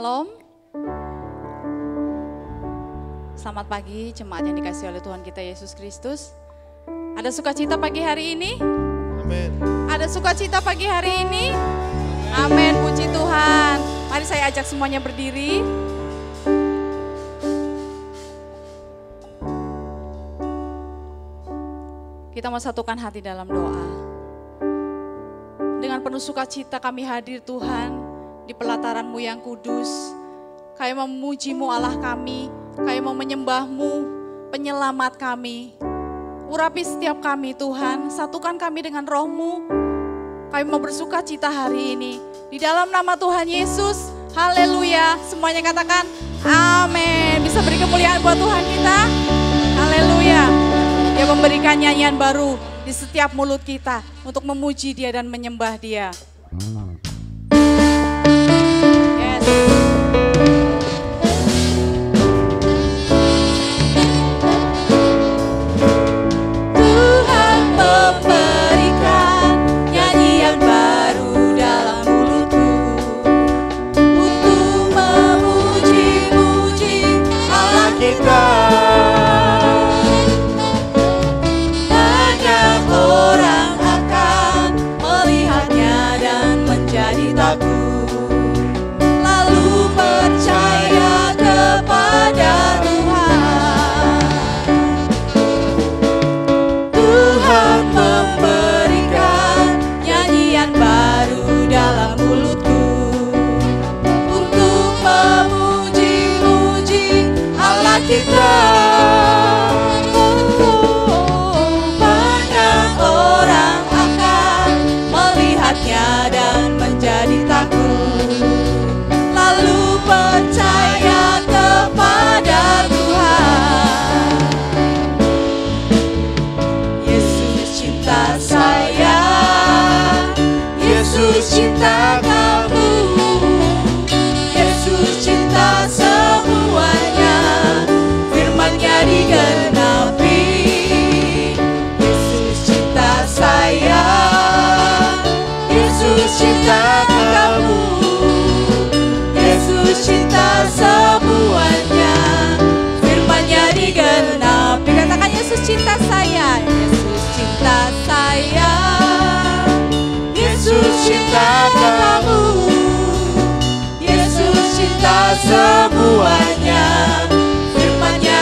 Shalom. Selamat pagi jemaat yang dikasihi oleh Tuhan kita Yesus Kristus. Ada sukacita pagi hari ini? Amin. Ada sukacita pagi hari ini? Amin, puji Tuhan. Mari saya ajak semuanya berdiri. Kita mau satukan hati dalam doa. Dengan penuh sukacita kami hadir Tuhan di pelataran-Mu yang kudus. Kami mau memuji-Mu Allah kami, kami mau menyembah-Mu, penyelamat kami. Urapi setiap kami Tuhan, satukan kami dengan Roh-Mu. Kami mau bersukacita hari ini. Di dalam nama Tuhan Yesus, haleluya. Semuanya katakan amin. Bisa beri kemuliaan buat Tuhan kita. Haleluya. Dia memberikan nyanyian baru di setiap mulut kita untuk memuji Dia dan menyembah Dia. Yes. Tuhan memberikan nyanyian baru dalam mulutku untuk memuji-muji Allah kita. Kita banyak orang akan melihatnya dan menjadi takut, lalu percaya kepada Tuhan. Yesus cinta saya, Yesus cinta kamu, Yesus cinta semuanya. Digenapi, Yesus cinta saya, Yesus cinta kamu, Yesus cinta semuanya. Firman-Nya digenapi. Katakan Yesus cinta saya, Yesus cinta saya, Yesus cinta kamu, Yesus cinta semuanya.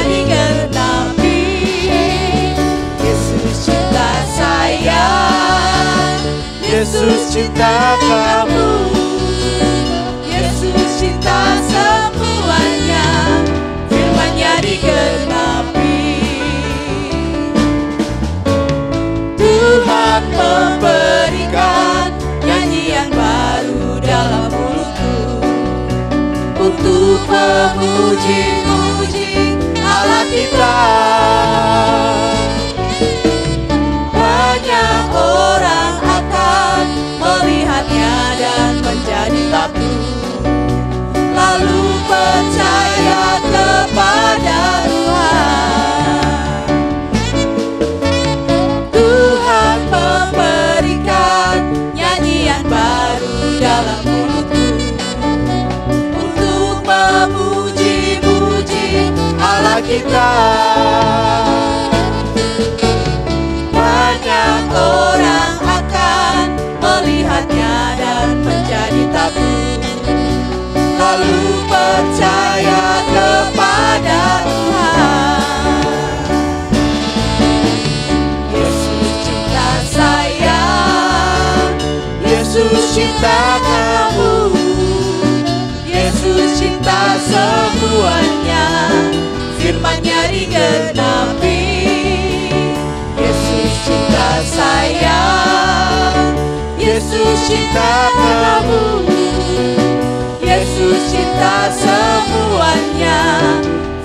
Digenapi, Yesus cinta saya, Yesus cinta kamu, Yesus cinta semuanya. Firman-Nya digenapi. Tuhan memberikan nyanyian baru dalam mulutku untuk memuji-muji Allah kita. Banyak orang akan melihatnya dan menjadi takut, lalu percaya kepada Tuhan. Tuhan memberikan nyanyian baru dalam mulutku untuk memuji-muji Allah kita. Banyak orang akan melihatnya dan menjadi takut, lalu percaya kepada Tuhan. Yesus cinta saya, Yesus cinta kamu, Yesus cinta semuanya. Firman-Nya digenapi, Yesus cinta saya, Yesus cinta kamu, Yesus cinta semuanya.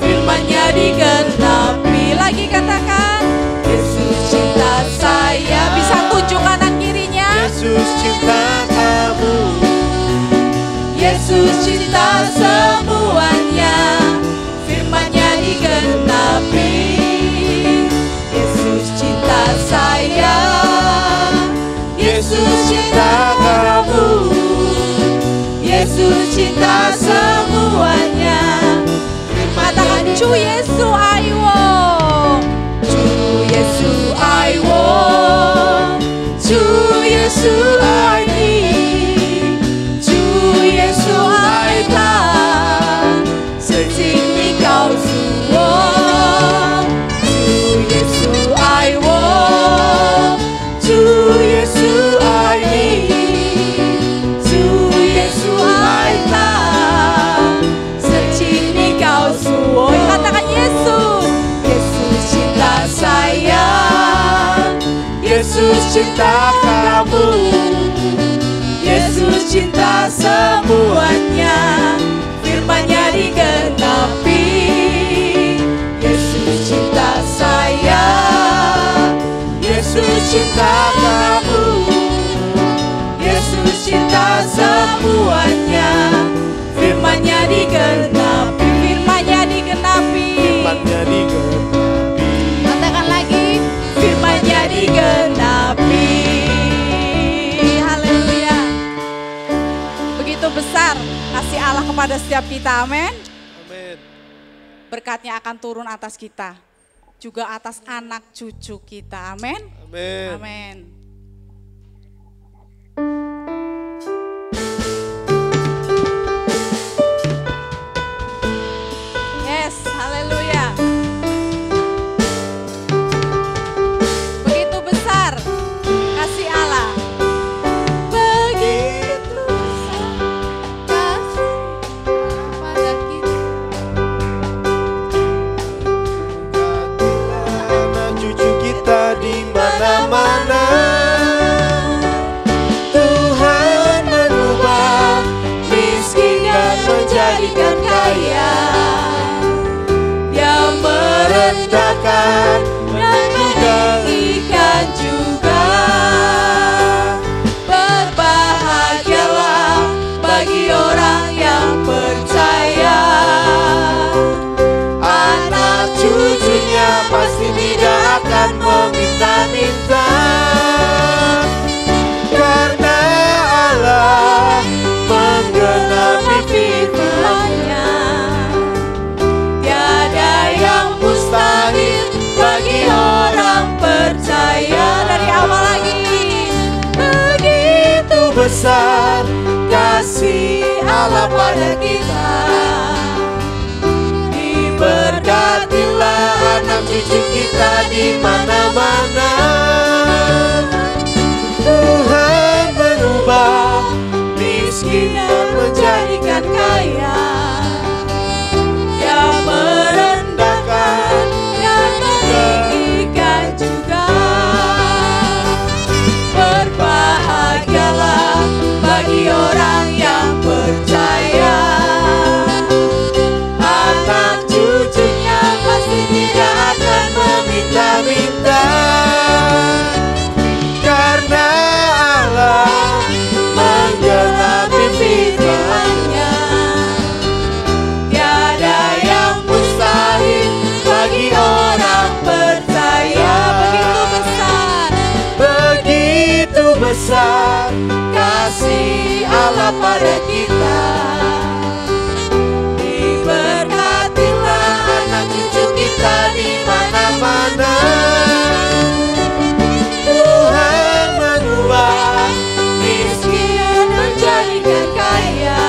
Firman-Nya digenapi. Lagi katakan, Yesus cinta saya. Bisa tunjuk kanan kirinya. Yesus cinta kamu, Yesus cinta semuanya. Firman-Nya digenapi, Yesus cinta saya, Yesus cinta kamu, Yesus cinta semua. Chủ Giêsu ai wo, Chủ Giêsu ai wo, Chủ Giêsu ai đi, Chủ Giêsu ai ta, sự tình đi cao su wo, Chủ Giêsu ai wo, Chủ Giêsu ai đi, Chủ Giêsu ai ta, sự tình đi cao su wo. Katakan Yesus, Yesus cinta saya, Yesus cinta kamu, Yesus cinta semuanya, firman-Nya digenapi. Yesus cinta saya, Yesus cinta kamu, Yesus cinta semuanya, firman-Nya digenapi. Firman-Nya digenapi. Firman-Nya digenapi. Katakan lagi, firman-Nya digenapi. Haleluya. Begitu besar kasih Allah kepada setiap kita, amin. Amin. Berkatnya akan turun atas kita, juga atas anak cucu kita, amin. Amin. Amin. Yes, haleluya. Begitu besar kasih Allah. Begitu besar kasih pada kita. Anak cucu kita di mana-mana, Tuhan mengubah miskin dan menjadikan kaya. Dia merendahkan dan meninggikan juga. Berbahagialah bagi orang yang percaya. Anak cucunya pasti tidak akan meminta-minta, karena Allah menggenapi firman-Nya. Tiada yang mustahil bagi orang percaya. Dari awal lagi. Begitu Besar kasih Allah pada kita, diberkatilah anak cucu kita di mana-mana. Tuhan mengubah miskin dan menjadikan kaya. Dia merendahkan dan meninggikan juga. Berbahagialah bagi orang yang percaya. Anak cucunya pasti tidak akan meminta-minta, karena Allah menggenapi firman-Nya. Tiada yang Mustahil bagi orang percaya. Begitu besar kasih Allah pada kita, diberkatilah anak cucu kita di mana-mana. Tuhan mengubah miskin menjadikan kaya.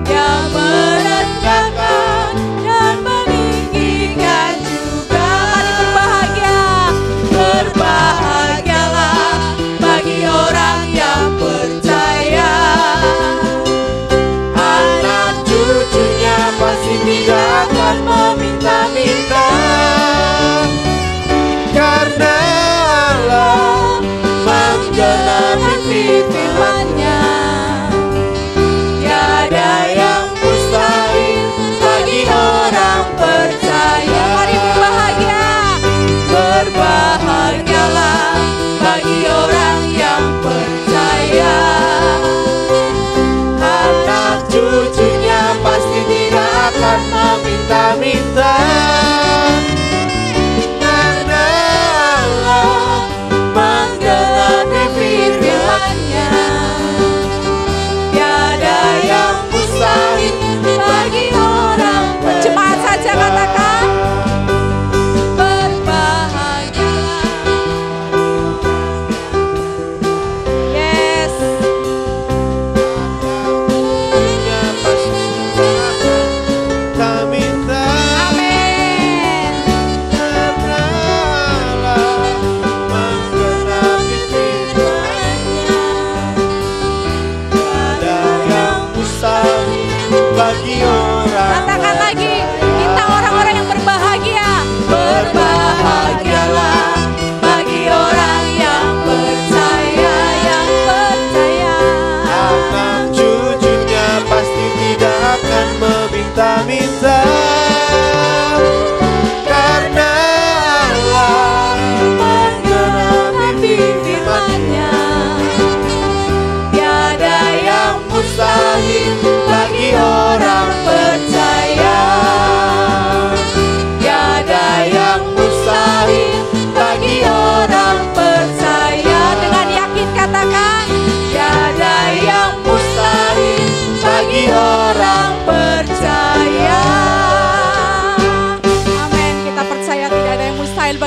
Dia merendahkan dan meninggikan juga. Mari berbahagia. Berbahagialah bagi orang yang percaya. Anak cucunya pasti tidak akan meminta-minta,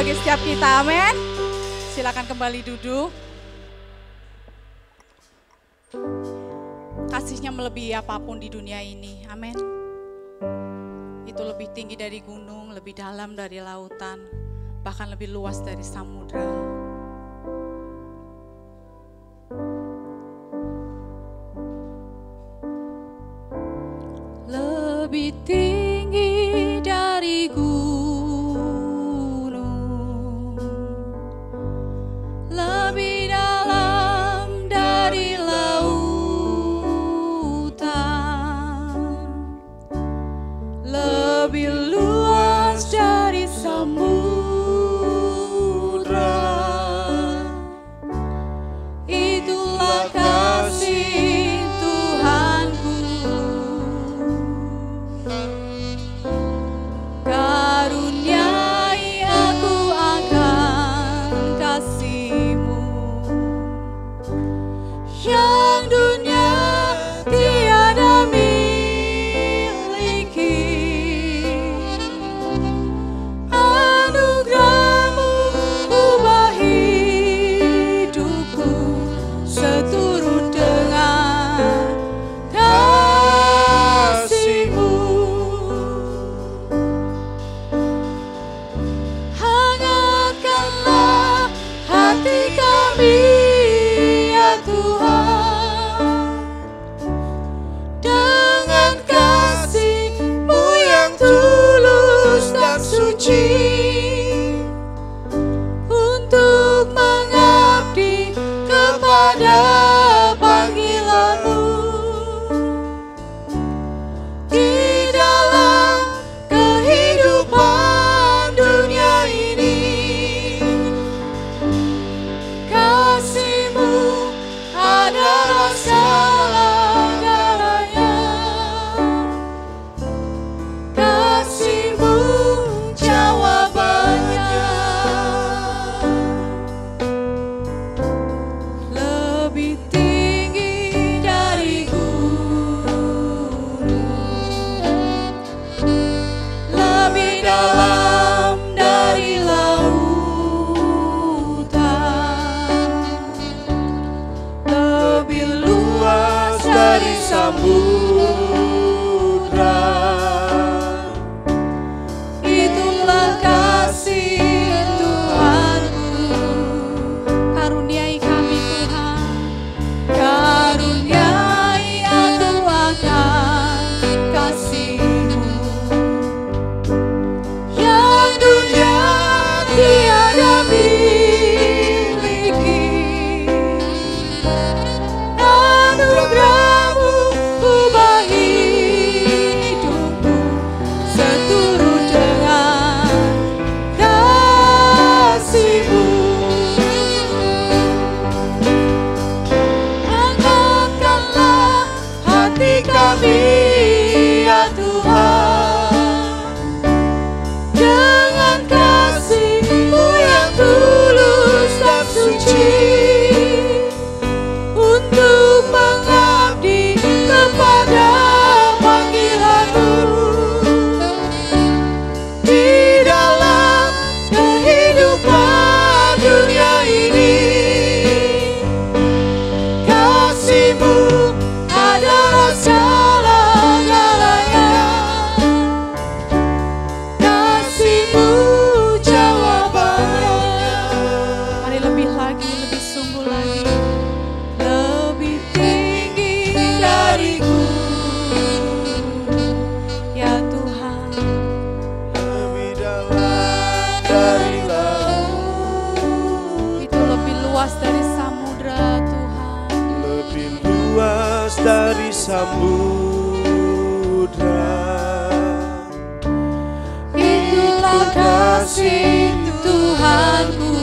bagi setiap kita, amin. Silakan kembali duduk. Kasihnya melebihi apapun di dunia ini, amin. Itu lebih tinggi dari gunung, lebih dalam dari lautan, bahkan lebih luas dari samudra. Lebih tinggi dari gunung, lebih dalam dari lautan, lebih luas dari samudra. Itulah kasih Tuhanku. Karuniai aku akan kasih-Mu yang dunia tiada miliki. Anugerah-Mu ubah hidupku seturut dengan kasih-Mu. Hangatkanlah hati kami, ya Tuhan, dengan kasih-Mu yang tulus dan suci, untuk mengabdi kepada panggilan-Mu di dalam kehidupan dunia ini. Kasih-Mu adalah segala-galanya. Kasih-Mu jawabannya. Lebih tinggi dari gunung, lebih dalam dari lautan, lebih luas dari samudra. Itulah kasih Tuhanku. Karuniai kami Tuhan, karuniai aku akan kasih-Mu yang dunia tiada miliki. Anugerah-Mu ubah hidupku seturut dengan kasih-Mu. Angkatkanlah hati kami, ya Tuhan, dengan kasih-Mu yang tulus dan suci, untuk mengabdi kepada panggilan-Mu di dalam kehidupan dunia ini. Kasih-Mu adalah segala-galanya. Kasih-Mu jawabannya. Mari lebih lagi, lebih sungguh lagi. Lebih tinggi dari gunung, ya Tuhan. Lebih dalam dari laut, Itu lebih luas dari samudra, Tuhan. lebih luas dari samudra. Itulah kasih Tuhanku.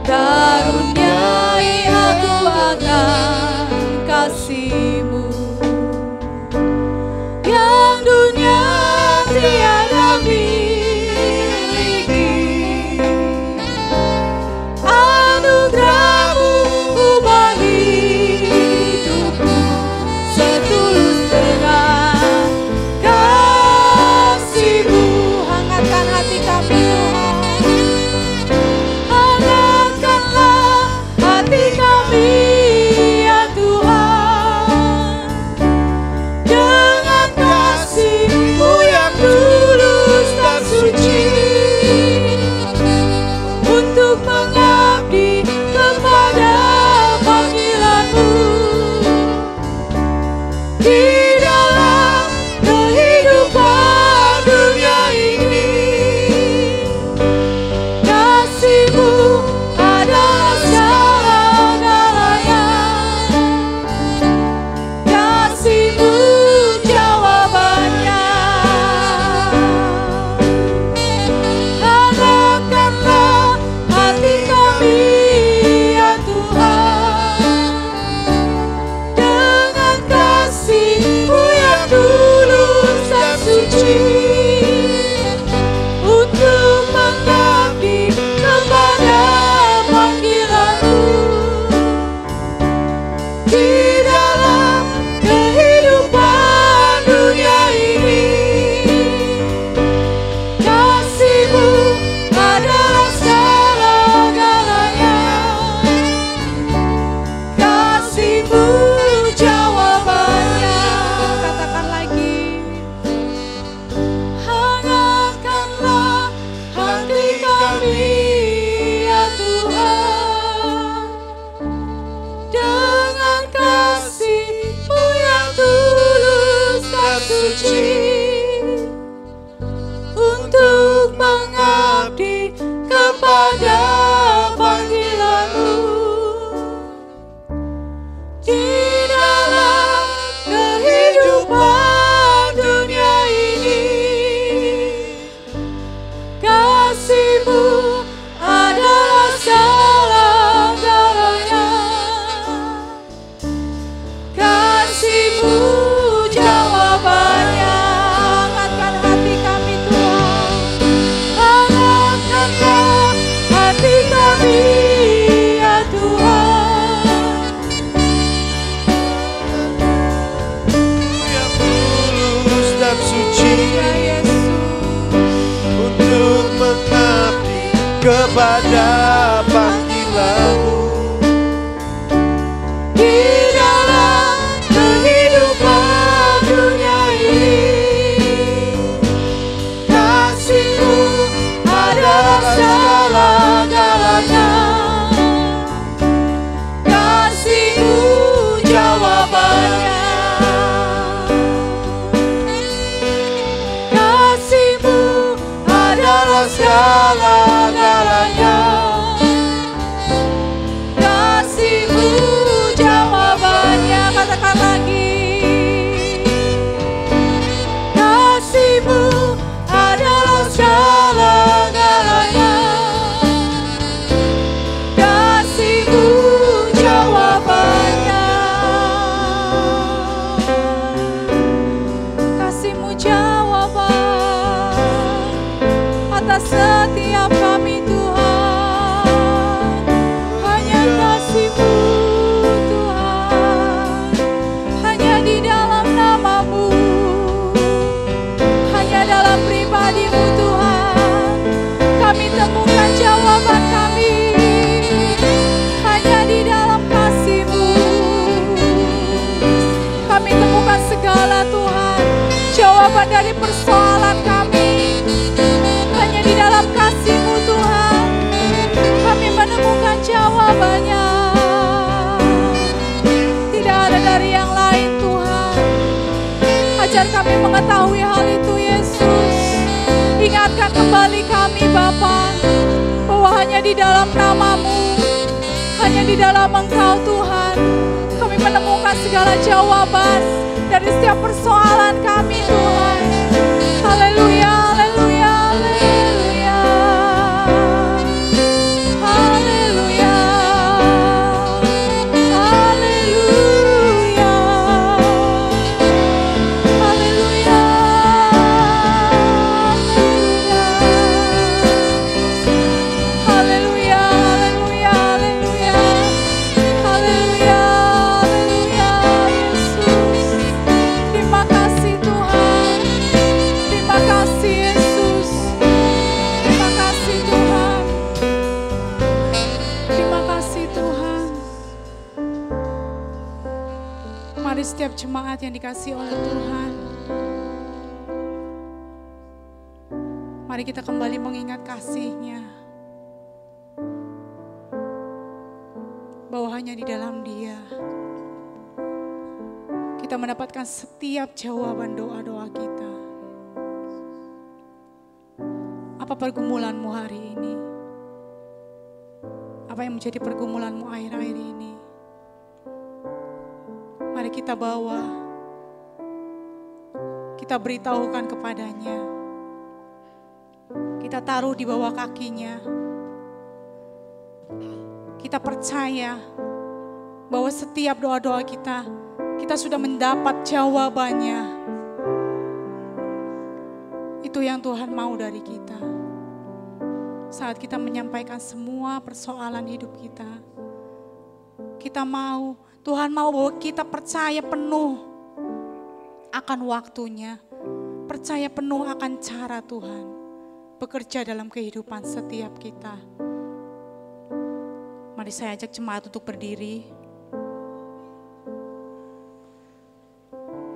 Karuniai aku akan kasih-Mu yang dunia tiada miliki. Anugerah-Mu ubah hidupku kasih-Mu adalah segala-galanya. Kasih-Mu jawabannya. Hangatkan hati kami Tuhan, hangatkanlah hati kami ya Tuhan. Yang tulus dan suci Ya Yesus, untuk mengabdi kepada panggilan-Mu. di dalam kehidupan dunia ini, kasih-Mu adalah segala-galanya. Kasih-Mu jawabannya. Kasih-Mu adalah segala-galanya. Kasih-Mu jawabannya. Katakan lagi. Kasih-Mu adalah segala-galanya. Kasih-Mu jawabannya. Kasih-Mu jawaban atas setiap kami Tuhan. Hanya kasih-Mu Tuhan, hanya di dalam nama-Mu, hanya dalam pribadi-Mu Tuhan, kami temukan jawaban kami. Hanya di dalam kasih-Mu kami temukan segala Tuhan, jawaban dari persoalan kami. Hanya di dalam kasih-Mu Tuhan, kami menemukan jawabannya. Tidak ada dari yang lain Tuhan. Ajar kami mengetahui hal itu Yesus. Ingatkan kembali kami Bapa, bahwa hanya di dalam nama-Mu, hanya di dalam Engkau Tuhan, kami menemukan segala jawaban dari setiap persoalan kami Tuhan. Haleluya, haleluya, haleluya. Haleluya. Haleluya. Haleluya. Haleluya, haleluya, haleluya. Haleluya, haleluya, Yesus. Terima kasih Tuhan. Terima kasih Yesus. Terima kasih Tuhan. Terima kasih Tuhan. Mari setiap jemaat yang dikasihi oleh Tuhan, mari kita kembali mengingat kasih-Nya, bahwa hanya di dalam Dia kita mendapatkan setiap jawaban doa-doa kita. Apa pergumulanmu hari ini? Apa yang menjadi pergumulanmu akhir-akhir ini? Mari kita bawa, kita beritahukan kepadanya. Kita taruh di bawah kakinya. Kita percaya bahwa setiap doa-doa kita sudah mendapat jawabannya. Itu yang Tuhan mau dari kita. Saat kita menyampaikan semua persoalan hidup kita, kita mau, Tuhan mau bahwa kita percaya penuh akan waktunya, percaya penuh akan cara Tuhan bekerja dalam kehidupan setiap kita. Mari saya ajak jemaat untuk berdiri.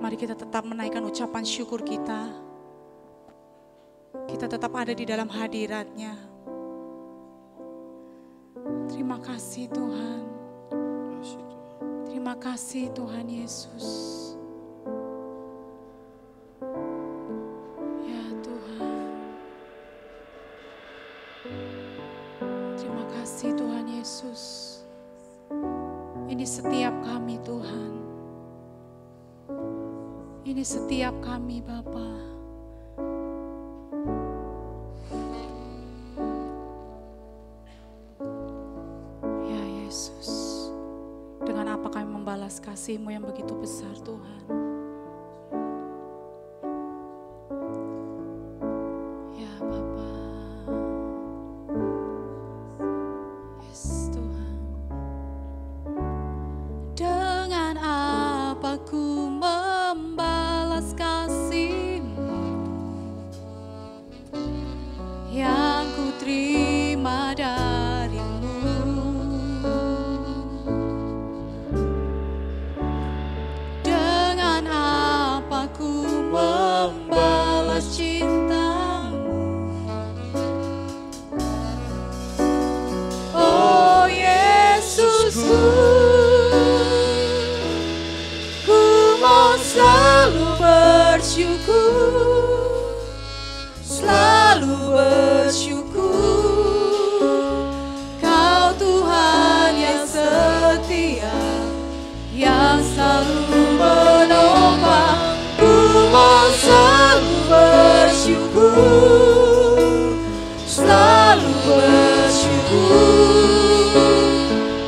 Mari kita tetap menaikkan ucapan syukur kita. Kita tetap ada di dalam hadirat-Nya. Terima kasih Tuhan. Terima kasih Tuhan Yesus. Ya Tuhan. Terima kasih Tuhan Yesus. Ini setiap kami Tuhan. Ini setiap kami Bapa. atas kasih-Mu yang begitu besar Tuhan. Ya Bapa. Yes Tuhan. Dengan apa ku membalas kasih-Mu yang ku terima dari-Mu. Dengan apa ku membalas cinta-Mu. Oh Yesusku, ku mau selalu bersyukur, selalu bersyukur. Kau Tuhan yang setia, yang selalu menopang. Ku mau selalu bersyukur, selalu bersyukur.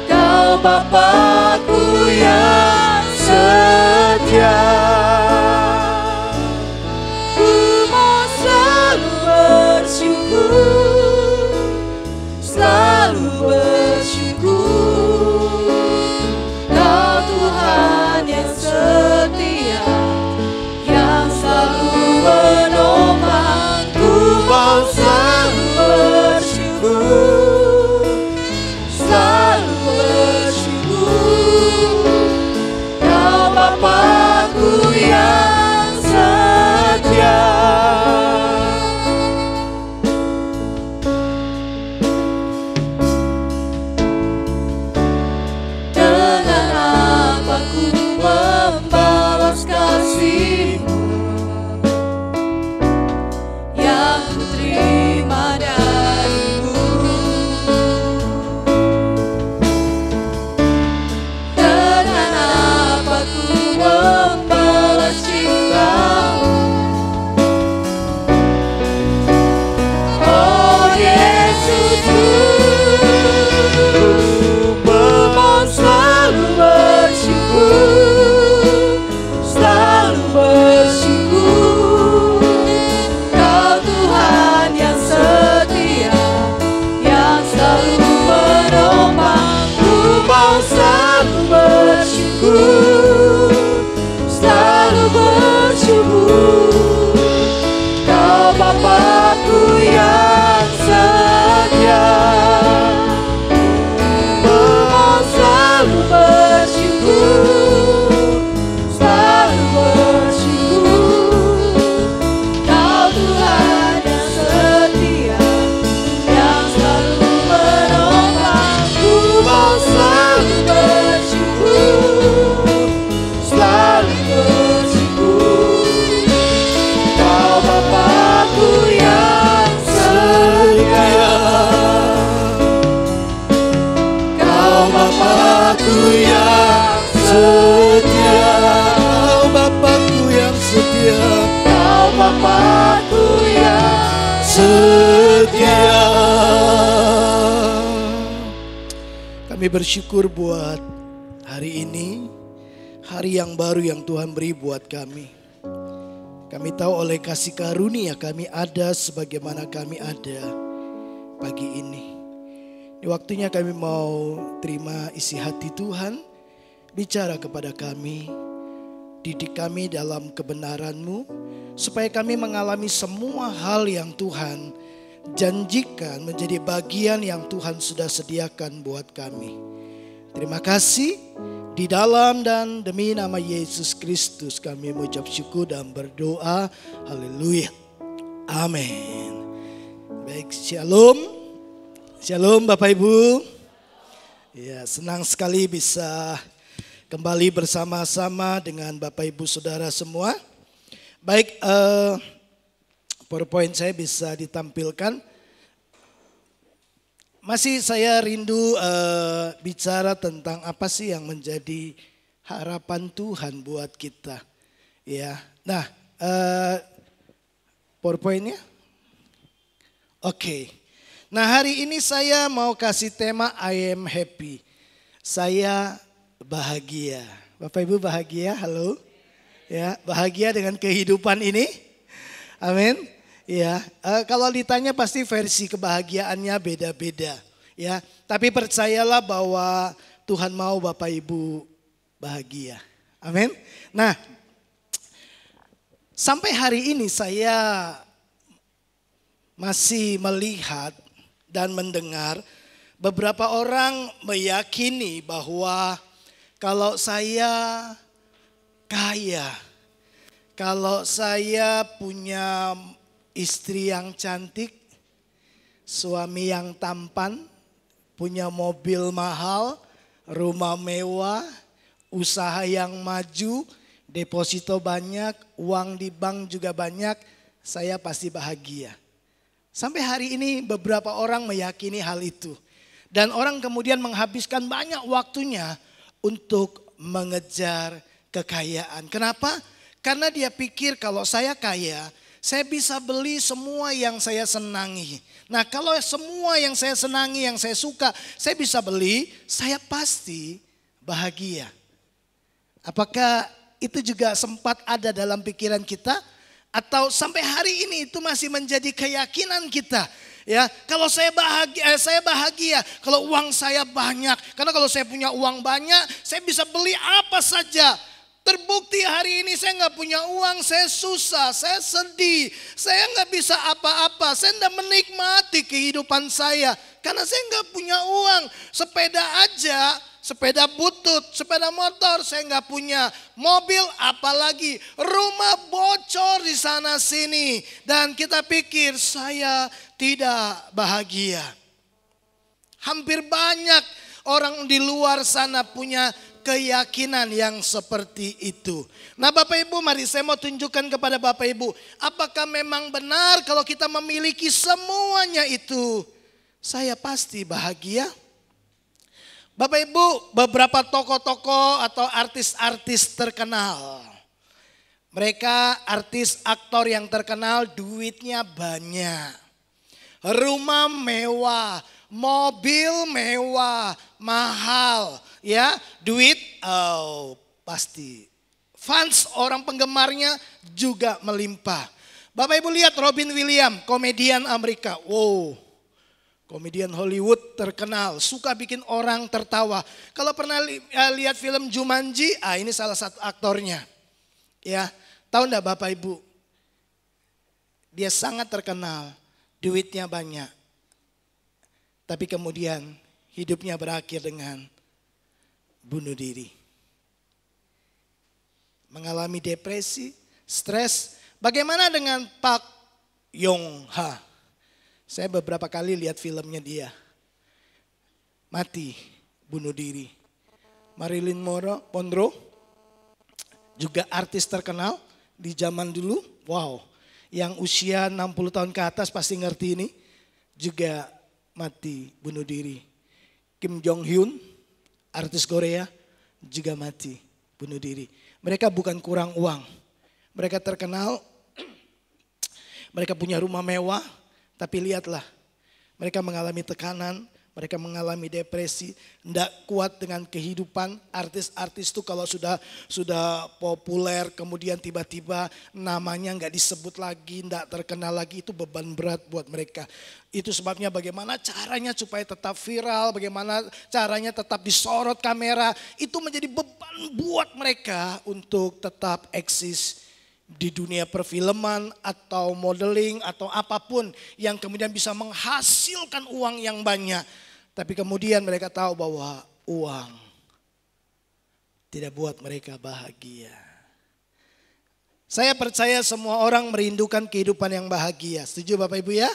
Kau Bapa-Ku yang setia. Ku mau selalu bersyukur, selalu bersyukur. Kau Tuhan yang setia, yang selalu menopang. Ku mau selalu bersyukur, selalu bersyukur. Kau Bapa-Ku yang setia. Dengan apa ku membalas kasih-Mu yang ku terima dari-Mu. Dengan apa ku membalas cinta-Mu. Oh Yesusku, ku mau selalu bersyukur, selalu bersyukur. Kau Tuhan yang setia, yang selalu menopang. Ku mau selalu bersyukur, selalu bersyukur. Kau Bapa-Ku yang setia. Ku mau selalu bersyukur, selalu bersyukur. Kau Tuhan yang setia, yang selalu menopang. Ku mau selalu bersyukur, selalu bersyukur. Kau Bapa-Ku yang setia. Kau Bapa-Ku yang setia. Kau Bapa-Ku yang setia. Kau Bapa-Ku yang Setia. Kami bersyukur buat hari ini, hari yang baru yang Tuhan beri buat kami. Kami tahu oleh kasih karunia kami ada sebagaimana kami ada pagi ini. Di waktunya kami mau terima isi hati Tuhan, bicara kepada kami, didik kami dalam kebenaran-Mu, supaya kami mengalami semua hal yang Tuhan janjikan menjadi bagian yang Tuhan sudah sediakan buat kami. Terima kasih. Di dalam dan demi nama Yesus Kristus kami mengucap syukur dan berdoa. Haleluya. Amin. Baik, shalom. Shalom Bapak Ibu. Ya, senang sekali bisa kembali bersama-sama dengan Bapak Ibu Saudara semua. Baik, PowerPoint saya bisa ditampilkan. Masih saya rindu bicara tentang apa sih yang menjadi harapan Tuhan buat kita. Ya, nah PowerPoint-nya. Oke. Nah, hari ini saya mau kasih tema I am happy. Saya bahagia. Bapak Ibu bahagia, halo. Ya, bahagia dengan kehidupan ini. Amin. Ya, kalau ditanya pasti versi kebahagiaannya beda-beda. Ya, tapi percayalah bahwa Tuhan mau Bapak Ibu bahagia. Amin. Nah, sampai hari ini saya masih melihat dan mendengar beberapa orang meyakini bahwa kalau saya kaya, kalau saya punya istri yang cantik, suami yang tampan, punya mobil mahal, rumah mewah, usaha yang maju, deposito banyak, uang di bank juga banyak, saya pasti bahagia. Sampai hari ini beberapa orang meyakini hal itu. Dan orang kemudian menghabiskan banyak waktunya untuk mengejar kekayaan. Kenapa? Karena dia pikir kalau saya kaya, saya bisa beli semua yang saya senangi. Nah, kalau semua yang saya senangi, yang saya suka, saya bisa beli, saya pasti bahagia. Apakah itu juga sempat ada dalam pikiran kita? Atau sampai hari ini itu masih menjadi keyakinan kita? Ya, kalau saya bahagia kalau uang saya banyak. Karena kalau saya punya uang banyak, saya bisa beli apa saja. Terbukti hari ini saya nggak punya uang, saya susah, saya sedih, saya nggak bisa apa-apa, saya nggak menikmati kehidupan saya karena saya nggak punya uang. Sepeda aja, sepeda butut, sepeda motor saya nggak punya, mobil apalagi, rumah bocor di sana sini dan kita pikir saya tidak bahagia. Hampir banyak orang di luar sana punya keyakinan yang seperti itu. Nah Bapak Ibu, mari saya mau tunjukkan kepada Bapak Ibu. Apakah memang benar kalau kita memiliki semuanya itu, saya pasti bahagia? Bapak Ibu, beberapa tokoh-tokoh atau artis-artis terkenal. Mereka artis aktor yang terkenal, duitnya banyak. Rumah mewah, mobil mewah, mahal. Ya, duit, pasti. Fans orang penggemarnya juga melimpah. Bapak Ibu lihat Robin Williams, komedian Amerika. Wow, komedian Hollywood terkenal, suka bikin orang tertawa. Kalau pernah lihat film Jumanji, ini salah satu aktornya. Ya, tahu enggak Bapak Ibu? Dia sangat terkenal, duitnya banyak. Tapi kemudian hidupnya berakhir dengan bunuh diri. Mengalami depresi, stres. Bagaimana dengan Park Yong Ha? Saya beberapa kali lihat filmnya dia. Mati, bunuh diri. Marilyn Monroe, juga artis terkenal di zaman dulu. Wow, yang usia 60 tahun ke atas pasti ngerti ini. Juga mati, bunuh diri. Kim Jong Hyun, artis Korea, juga mati, bunuh diri. Mereka bukan kurang uang. Mereka terkenal, mereka punya rumah mewah, tapi lihatlah, mereka mengalami tekanan, mereka mengalami depresi, tidak kuat dengan kehidupan. Artis-artis itu kalau sudah populer, kemudian tiba-tiba namanya nggak disebut lagi, nggak terkenal lagi, itu beban berat buat mereka. Itu sebabnya bagaimana caranya supaya tetap viral, bagaimana caranya tetap disorot kamera, itu menjadi beban buat mereka untuk tetap eksis di dunia perfilman atau modeling atau apapun yang kemudian bisa menghasilkan uang yang banyak. Tapi kemudian mereka tahu bahwa uang tidak buat mereka bahagia. Saya percaya semua orang merindukan kehidupan yang bahagia. Setuju Bapak Ibu ya?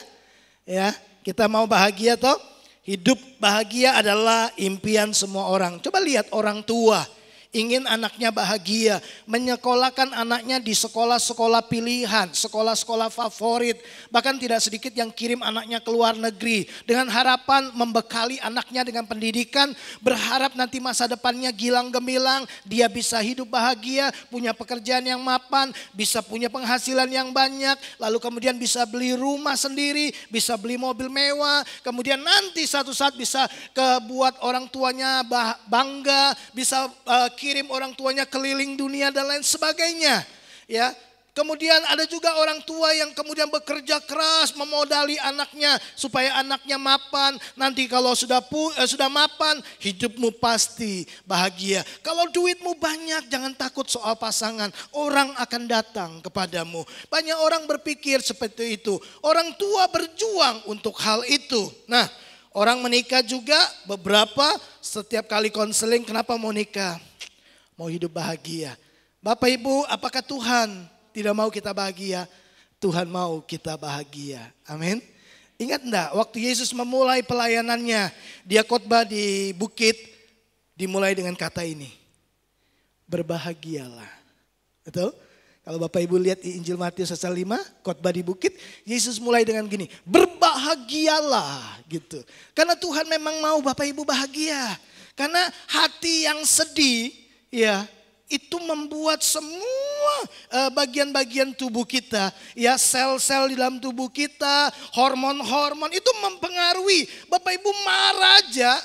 Ya, kita mau bahagia toh? Hidup bahagia adalah impian semua orang. Coba lihat orang tua ingin anaknya bahagia, menyekolahkan anaknya di sekolah-sekolah pilihan, sekolah-sekolah favorit. Bahkan tidak sedikit yang kirim anaknya ke luar negeri dengan harapan membekali anaknya dengan pendidikan, berharap nanti masa depannya gilang gemilang, dia bisa hidup bahagia, punya pekerjaan yang mapan, bisa punya penghasilan yang banyak, lalu kemudian bisa beli rumah sendiri, bisa beli mobil mewah, kemudian nanti satu saat bisa buat orang tuanya bangga, bisa kirim orang tuanya keliling dunia dan lain sebagainya. Ya, kemudian ada juga orang tua yang kemudian bekerja keras memodali anaknya supaya anaknya mapan. Nanti kalau sudah mapan, hidupmu pasti bahagia. Kalau duitmu banyak, jangan takut soal pasangan. Orang akan datang kepadamu. Banyak orang berpikir seperti itu. Orang tua berjuang untuk hal itu. Nah, orang menikah juga beberapa setiap kali konseling, kenapa mau nikah? Mau hidup bahagia. Bapak Ibu, apakah Tuhan tidak mau kita bahagia? Tuhan mau kita bahagia. Amin. Ingat enggak waktu Yesus memulai pelayanannya, dia khotbah di bukit, dimulai dengan kata ini. Berbahagialah. Betul? Kalau Bapak Ibu lihat di Injil Matius pasal 5, khotbah di bukit, Yesus mulai dengan gini, berbahagialah gitu. Karena Tuhan memang mau Bapak Ibu bahagia. Karena hati yang sedih, ya, itu membuat semua bagian-bagian tubuh kita, ya, sel-sel di dalam tubuh kita, hormon-hormon itu mempengaruhi. Bapak Ibu marah aja,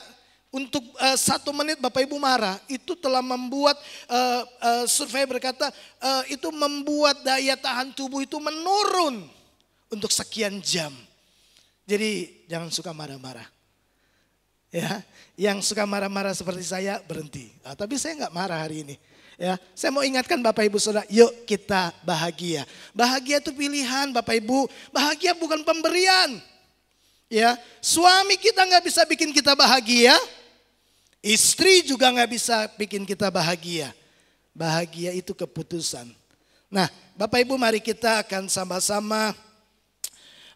untuk 1 menit Bapak Ibu marah, itu telah membuat survei berkata itu membuat daya tahan tubuh itu menurun untuk sekian jam. Jadi jangan suka marah-marah. Ya, yang suka marah-marah seperti saya berhenti. Tapi saya nggak marah hari ini. Ya, saya mau ingatkan Bapak Ibu Saudara, yuk kita bahagia. Bahagia itu pilihan Bapak Ibu. Bahagia bukan pemberian. Ya, suami kita nggak bisa bikin kita bahagia. Istri juga nggak bisa bikin kita bahagia. Bahagia itu keputusan. Nah, Bapak Ibu, mari kita akan sama-sama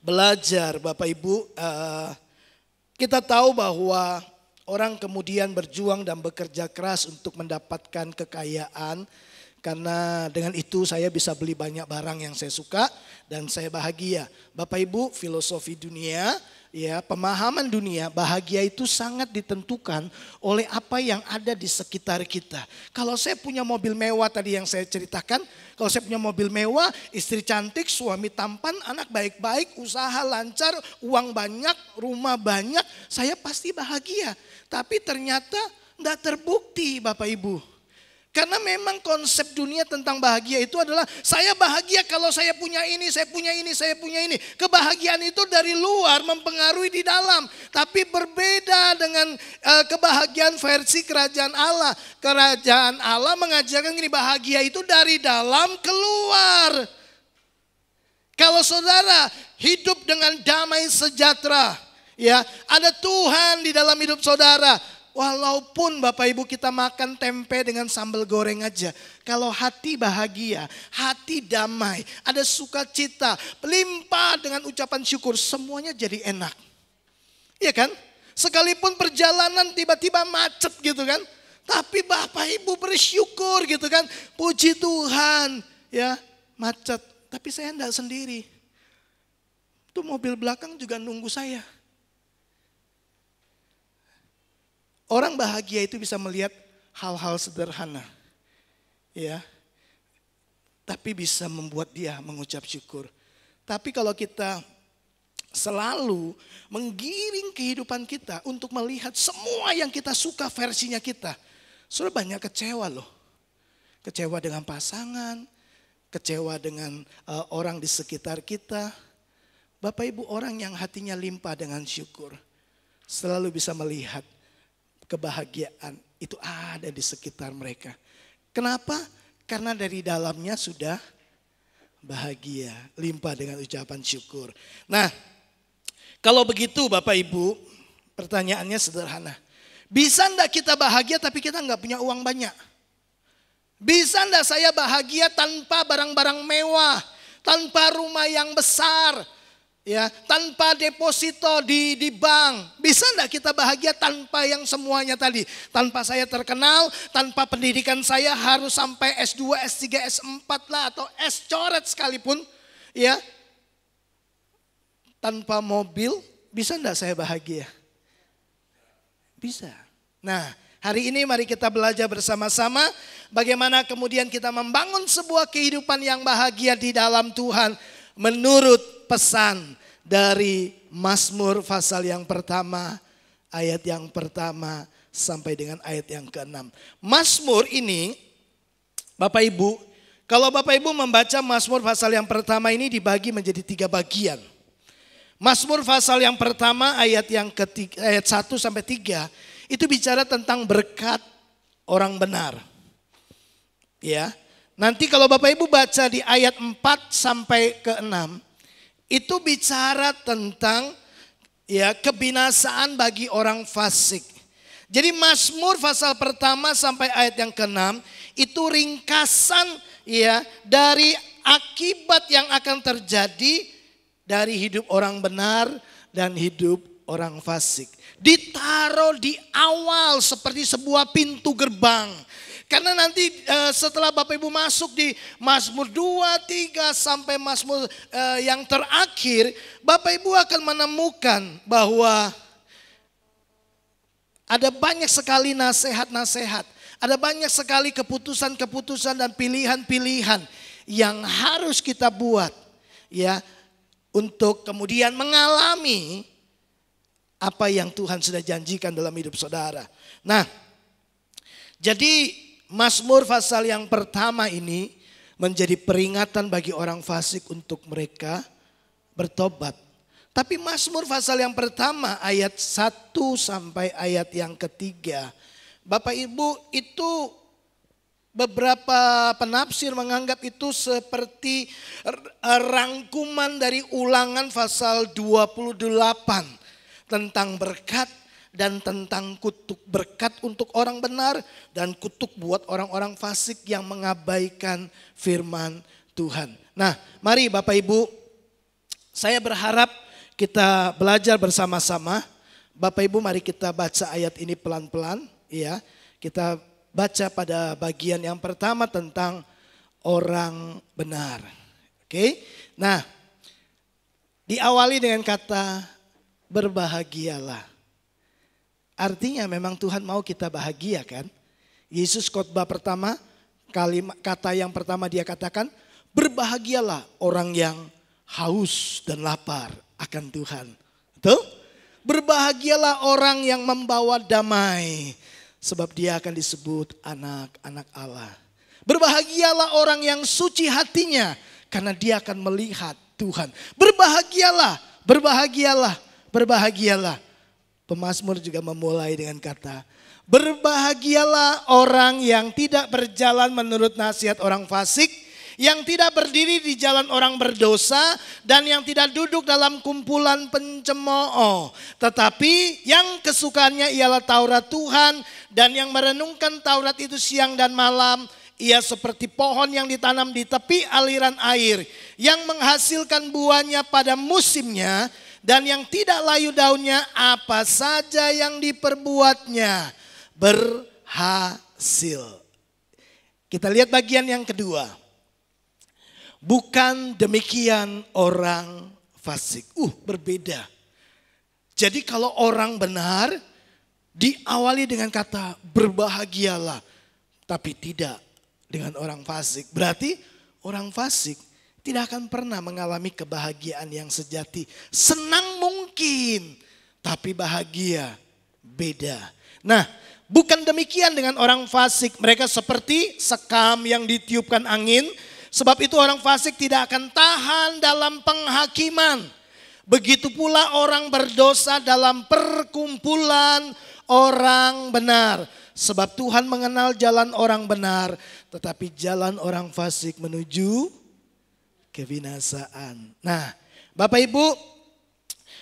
belajar. Bapak Ibu, kita tahu bahwa orang kemudian berjuang dan bekerja keras untuk mendapatkan kekayaan. Karena dengan itu saya bisa beli banyak barang yang saya suka dan saya bahagia. Bapak Ibu, filosofi dunia, ya, pemahaman dunia, bahagia itu sangat ditentukan oleh apa yang ada di sekitar kita. Kalau saya punya mobil mewah tadi yang saya ceritakan, kalau saya punya mobil mewah, istri cantik, suami tampan, anak baik-baik, usaha lancar, uang banyak, rumah banyak, saya pasti bahagia. Tapi ternyata enggak terbukti Bapak Ibu. Karena memang konsep dunia tentang bahagia itu adalah saya bahagia kalau saya punya ini, saya punya ini, saya punya ini. Kebahagiaan itu dari luar mempengaruhi di dalam. Tapi berbeda dengan kebahagiaan versi kerajaan Allah. Kerajaan Allah mengajarkan gini, bahagia itu dari dalam keluar. Kalau saudara hidup dengan damai sejahtera, ya, ada Tuhan di dalam hidup saudara. Walaupun Bapak Ibu kita makan tempe dengan sambal goreng aja. Kalau hati bahagia, hati damai, ada sukacita, melimpah dengan ucapan syukur, semuanya jadi enak. Iya kan? Sekalipun perjalanan tiba-tiba macet gitu kan. Tapi Bapak Ibu bersyukur gitu kan. Puji Tuhan, ya, macet. Tapi saya enggak sendiri. Itu mobil belakang juga nunggu saya. Orang bahagia itu bisa melihat hal-hal sederhana, ya, tapi bisa membuat dia mengucap syukur. Tapi kalau kita selalu menggiring kehidupan kita untuk melihat semua yang kita suka versinya kita, sudah banyak kecewa loh. Kecewa dengan pasangan, kecewa dengan orang di sekitar kita. Bapak Ibu, orang yang hatinya limpah dengan syukur selalu bisa melihat kebahagiaan itu ada di sekitar mereka. Kenapa? Karena dari dalamnya sudah bahagia, limpah dengan ucapan syukur. Nah, kalau begitu Bapak Ibu, pertanyaannya sederhana. Bisa enggak kita bahagia tapi kita enggak punya uang banyak? Bisa enggak saya bahagia tanpa barang-barang mewah, tanpa rumah yang besar? Ya, tanpa deposito di bank. Bisa enggak kita bahagia tanpa yang semuanya tadi? Tanpa saya terkenal, tanpa pendidikan saya harus sampai S2, S3, S4 lah atau S coret sekalipun, ya. Tanpa mobil, bisa enggak saya bahagia? Bisa. Nah, hari ini mari kita belajar bersama-sama bagaimana kemudian kita membangun sebuah kehidupan yang bahagia di dalam Tuhan menurut pesan dari Mazmur pasal yang pertama, ayat yang pertama sampai dengan ayat yang ke-6. Mazmur ini, Bapak Ibu, kalau Bapak Ibu membaca Mazmur pasal yang pertama ini dibagi menjadi 3 bagian. Mazmur pasal yang pertama ayat 1 sampai 3 itu bicara tentang berkat orang benar. Ya. Nanti kalau Bapak Ibu baca di ayat 4 sampai ke 6 itu bicara tentang ya kebinasaan bagi orang fasik. Jadi Mazmur pasal pertama sampai ayat yang ke-6 itu ringkasan ya dari akibat yang akan terjadi dari hidup orang benar dan hidup orang fasik. Ditaruh di awal seperti sebuah pintu gerbang. Karena nanti setelah Bapak Ibu masuk di Mazmur 2, 3 sampai Mazmur yang terakhir, Bapak Ibu akan menemukan bahwa ada banyak sekali nasihat-nasihat. Ada banyak sekali keputusan-keputusan dan pilihan-pilihan yang harus kita buat ya untuk kemudian mengalami apa yang Tuhan sudah janjikan dalam hidup saudara. Nah, jadi Mazmur pasal yang pertama ini menjadi peringatan bagi orang fasik untuk mereka bertobat. Tapi Mazmur pasal yang pertama ayat 1 sampai ayat yang ketiga, Bapak Ibu, itu beberapa penafsir menganggap itu seperti rangkuman dari Ulangan pasal 28 tentang berkat dan tentang kutuk. Berkat untuk orang benar dan kutuk buat orang-orang fasik yang mengabaikan firman Tuhan. Nah, mari Bapak Ibu, saya berharap kita belajar bersama-sama. Bapak Ibu, mari kita baca ayat ini pelan-pelan ya. Kita baca pada bagian yang pertama tentang orang benar. Oke. Nah, diawali dengan kata berbahagialah. Artinya memang Tuhan mau kita bahagia kan. Yesus khotbah pertama, kata yang pertama dia katakan, berbahagialah orang yang haus dan lapar akan Tuhan. Betul? Berbahagialah orang yang membawa damai, sebab dia akan disebut anak-anak Allah. Berbahagialah orang yang suci hatinya, karena dia akan melihat Tuhan. Berbahagialah, berbahagialah, berbahagialah. Pemazmur juga memulai dengan kata, berbahagialah orang yang tidak berjalan menurut nasihat orang fasik, yang tidak berdiri di jalan orang berdosa, dan yang tidak duduk dalam kumpulan pencemooh. Tetapi yang kesukaannya ialah Taurat Tuhan, dan yang merenungkan Taurat itu siang dan malam. Ia seperti pohon yang ditanam di tepi aliran air, yang menghasilkan buahnya pada musimnya, dan yang tidak layu daunnya, apa saja yang diperbuatnya berhasil. Kita lihat bagian yang kedua. Bukan demikian orang fasik. Berbeda. Jadi kalau orang benar diawali dengan kata berbahagialah, tapi tidak dengan orang fasik. Berarti orang fasik tidak akan pernah mengalami kebahagiaan yang sejati. Senang mungkin, tapi bahagia beda. Nah, bukan demikian dengan orang fasik. Mereka seperti sekam yang ditiupkan angin. Sebab itu orang fasik tidak akan tahan dalam penghakiman. Begitu pula orang berdosa dalam perkumpulan orang benar. Sebab Tuhan mengenal jalan orang benar, tetapi jalan orang fasik menuju kebinasaan. Nah, Bapak Ibu,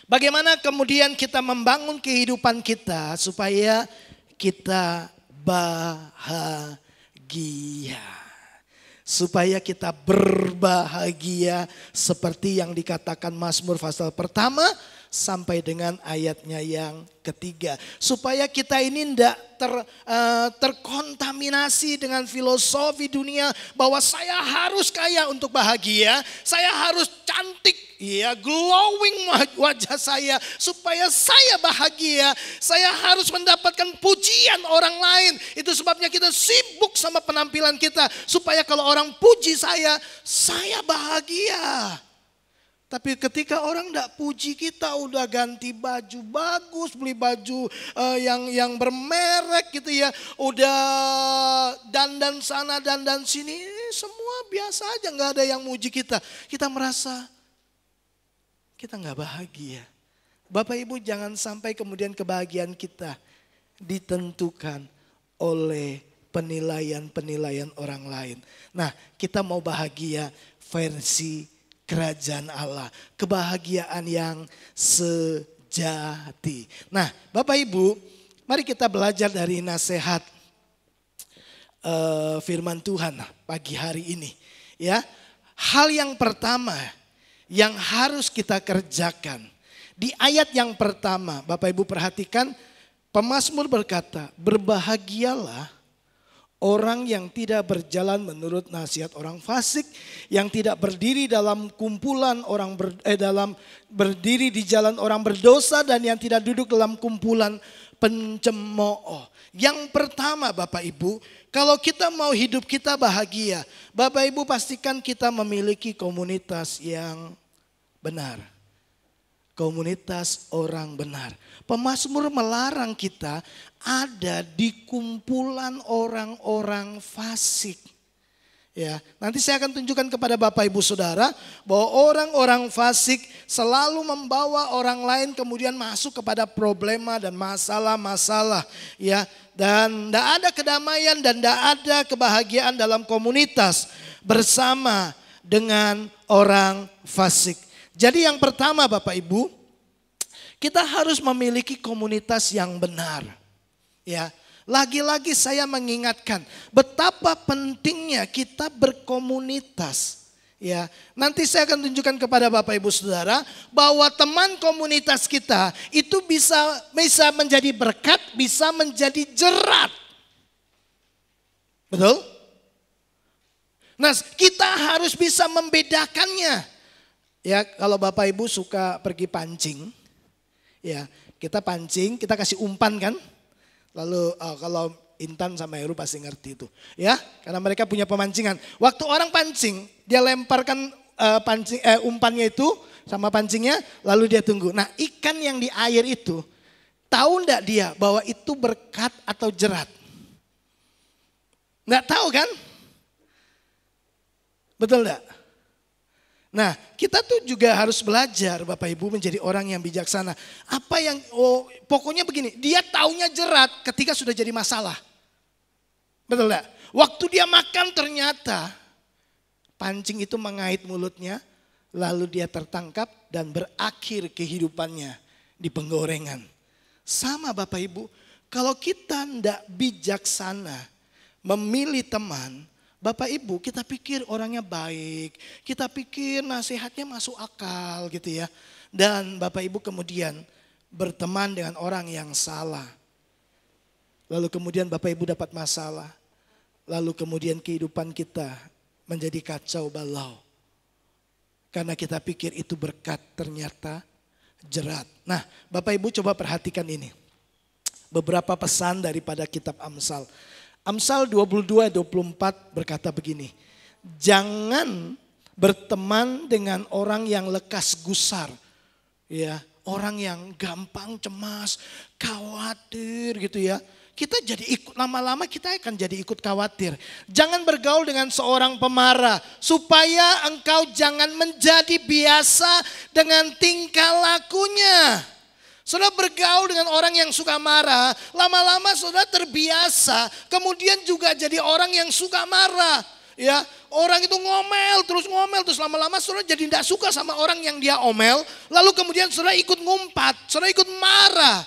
bagaimana kemudian kita membangun kehidupan kita supaya kita bahagia. Supaya kita berbahagia seperti yang dikatakan Mazmur pasal pertama sampai dengan ayatnya yang ketiga. Supaya kita ini tidak terkontaminasi dengan filosofi dunia bahwa saya harus kaya untuk bahagia, saya harus cantik, ya glowing wajah saya supaya saya bahagia, saya harus mendapatkan pujian orang lain. Itu sebabnya kita sibuk sama penampilan kita supaya kalau orang puji saya bahagia. Tapi ketika orang tidak puji kita, udah ganti baju bagus, beli baju yang bermerek gitu ya. Udah dandan sana, dandan sini, semua biasa aja, nggak ada yang muji kita. Kita merasa kita nggak bahagia. Bapak Ibu, jangan sampai kemudian kebahagiaan kita ditentukan oleh penilaian-penilaian orang lain. Nah, kita mau bahagia versi kerajaan Allah, kebahagiaan yang sejati. Nah, Bapak Ibu, mari kita belajar dari nasihat firman Tuhan pagi hari ini. Ya, hal yang pertama yang harus kita kerjakan di ayat yang pertama, Bapak Ibu perhatikan, pemazmur berkata, berbahagialah orang yang tidak berjalan menurut nasihat orang fasik, yang tidak berdiri dalam kumpulan orang berdiri di jalan orang berdosa, dan yang tidak duduk dalam kumpulan pencemooh. Yang pertama Bapak Ibu, kalau kita mau hidup kita bahagia, Bapak Ibu pastikan kita memiliki komunitas yang benar. Komunitas orang benar. Pemazmur melarang kita ada di kumpulan orang-orang fasik. Ya, nanti saya akan tunjukkan kepada Bapak Ibu Saudara bahwa orang-orang fasik selalu membawa orang lain kemudian masuk kepada problema dan masalah-masalah, ya. Dan tidak ada kedamaian dan tidak ada kebahagiaan dalam komunitas bersama dengan orang fasik. Jadi yang pertama Bapak Ibu, kita harus memiliki komunitas yang benar. Ya, lagi-lagi saya mengingatkan betapa pentingnya kita berkomunitas. Ya, nanti saya akan tunjukkan kepada Bapak Ibu Saudara bahwa teman komunitas kita itu bisa menjadi berkat, bisa menjadi jerat. Betul? Nah, kita harus bisa membedakannya. Ya, kalau Bapak Ibu suka pergi pancing, ya kita pancing, kita kasih umpan kan. Lalu kalau Intan sama Heru pasti ngerti itu, ya, karena mereka punya pemancingan. Waktu orang pancing, dia lemparkan umpannya itu sama pancingnya, lalu dia tunggu. Nah, ikan yang di air itu, tahu enggak dia bahwa itu berkat atau jerat? Enggak tahu kan? Betul enggak? Nah, kita tuh juga harus belajar Bapak Ibu menjadi orang yang bijaksana. Pokoknya begini, dia taunya jerat ketika sudah jadi masalah. Betul enggak? Waktu dia makan ternyata pancing itu mengait mulutnya, lalu dia tertangkap dan berakhir kehidupannya di penggorengan. Sama Bapak Ibu, kalau kita tidak bijaksana memilih teman, Bapak Ibu, kita pikir orangnya baik, kita pikir nasihatnya masuk akal gitu ya. Dan Bapak Ibu kemudian berteman dengan orang yang salah. Lalu kemudian Bapak Ibu dapat masalah. Lalu kemudian kehidupan kita menjadi kacau balau. Karena kita pikir itu berkat, ternyata jerat. Nah, Bapak Ibu coba perhatikan ini. Beberapa pesan daripada kitab Amsal. Amsal 22-24 berkata begini, jangan berteman dengan orang yang lekas gusar, ya, orang yang gampang cemas, khawatir gitu ya. Kita jadi ikut, lama-lama kita akan jadi ikut khawatir. Jangan bergaul dengan seorang pemarah, supaya engkau jangan menjadi biasa dengan tingkah lakunya. Saudara bergaul dengan orang yang suka marah, lama-lama saudara terbiasa, kemudian juga jadi orang yang suka marah. Ya, orang itu ngomel, terus lama-lama saudara jadi tidak suka sama orang yang dia omel, lalu kemudian saudara ikut ngumpat, saudara ikut marah.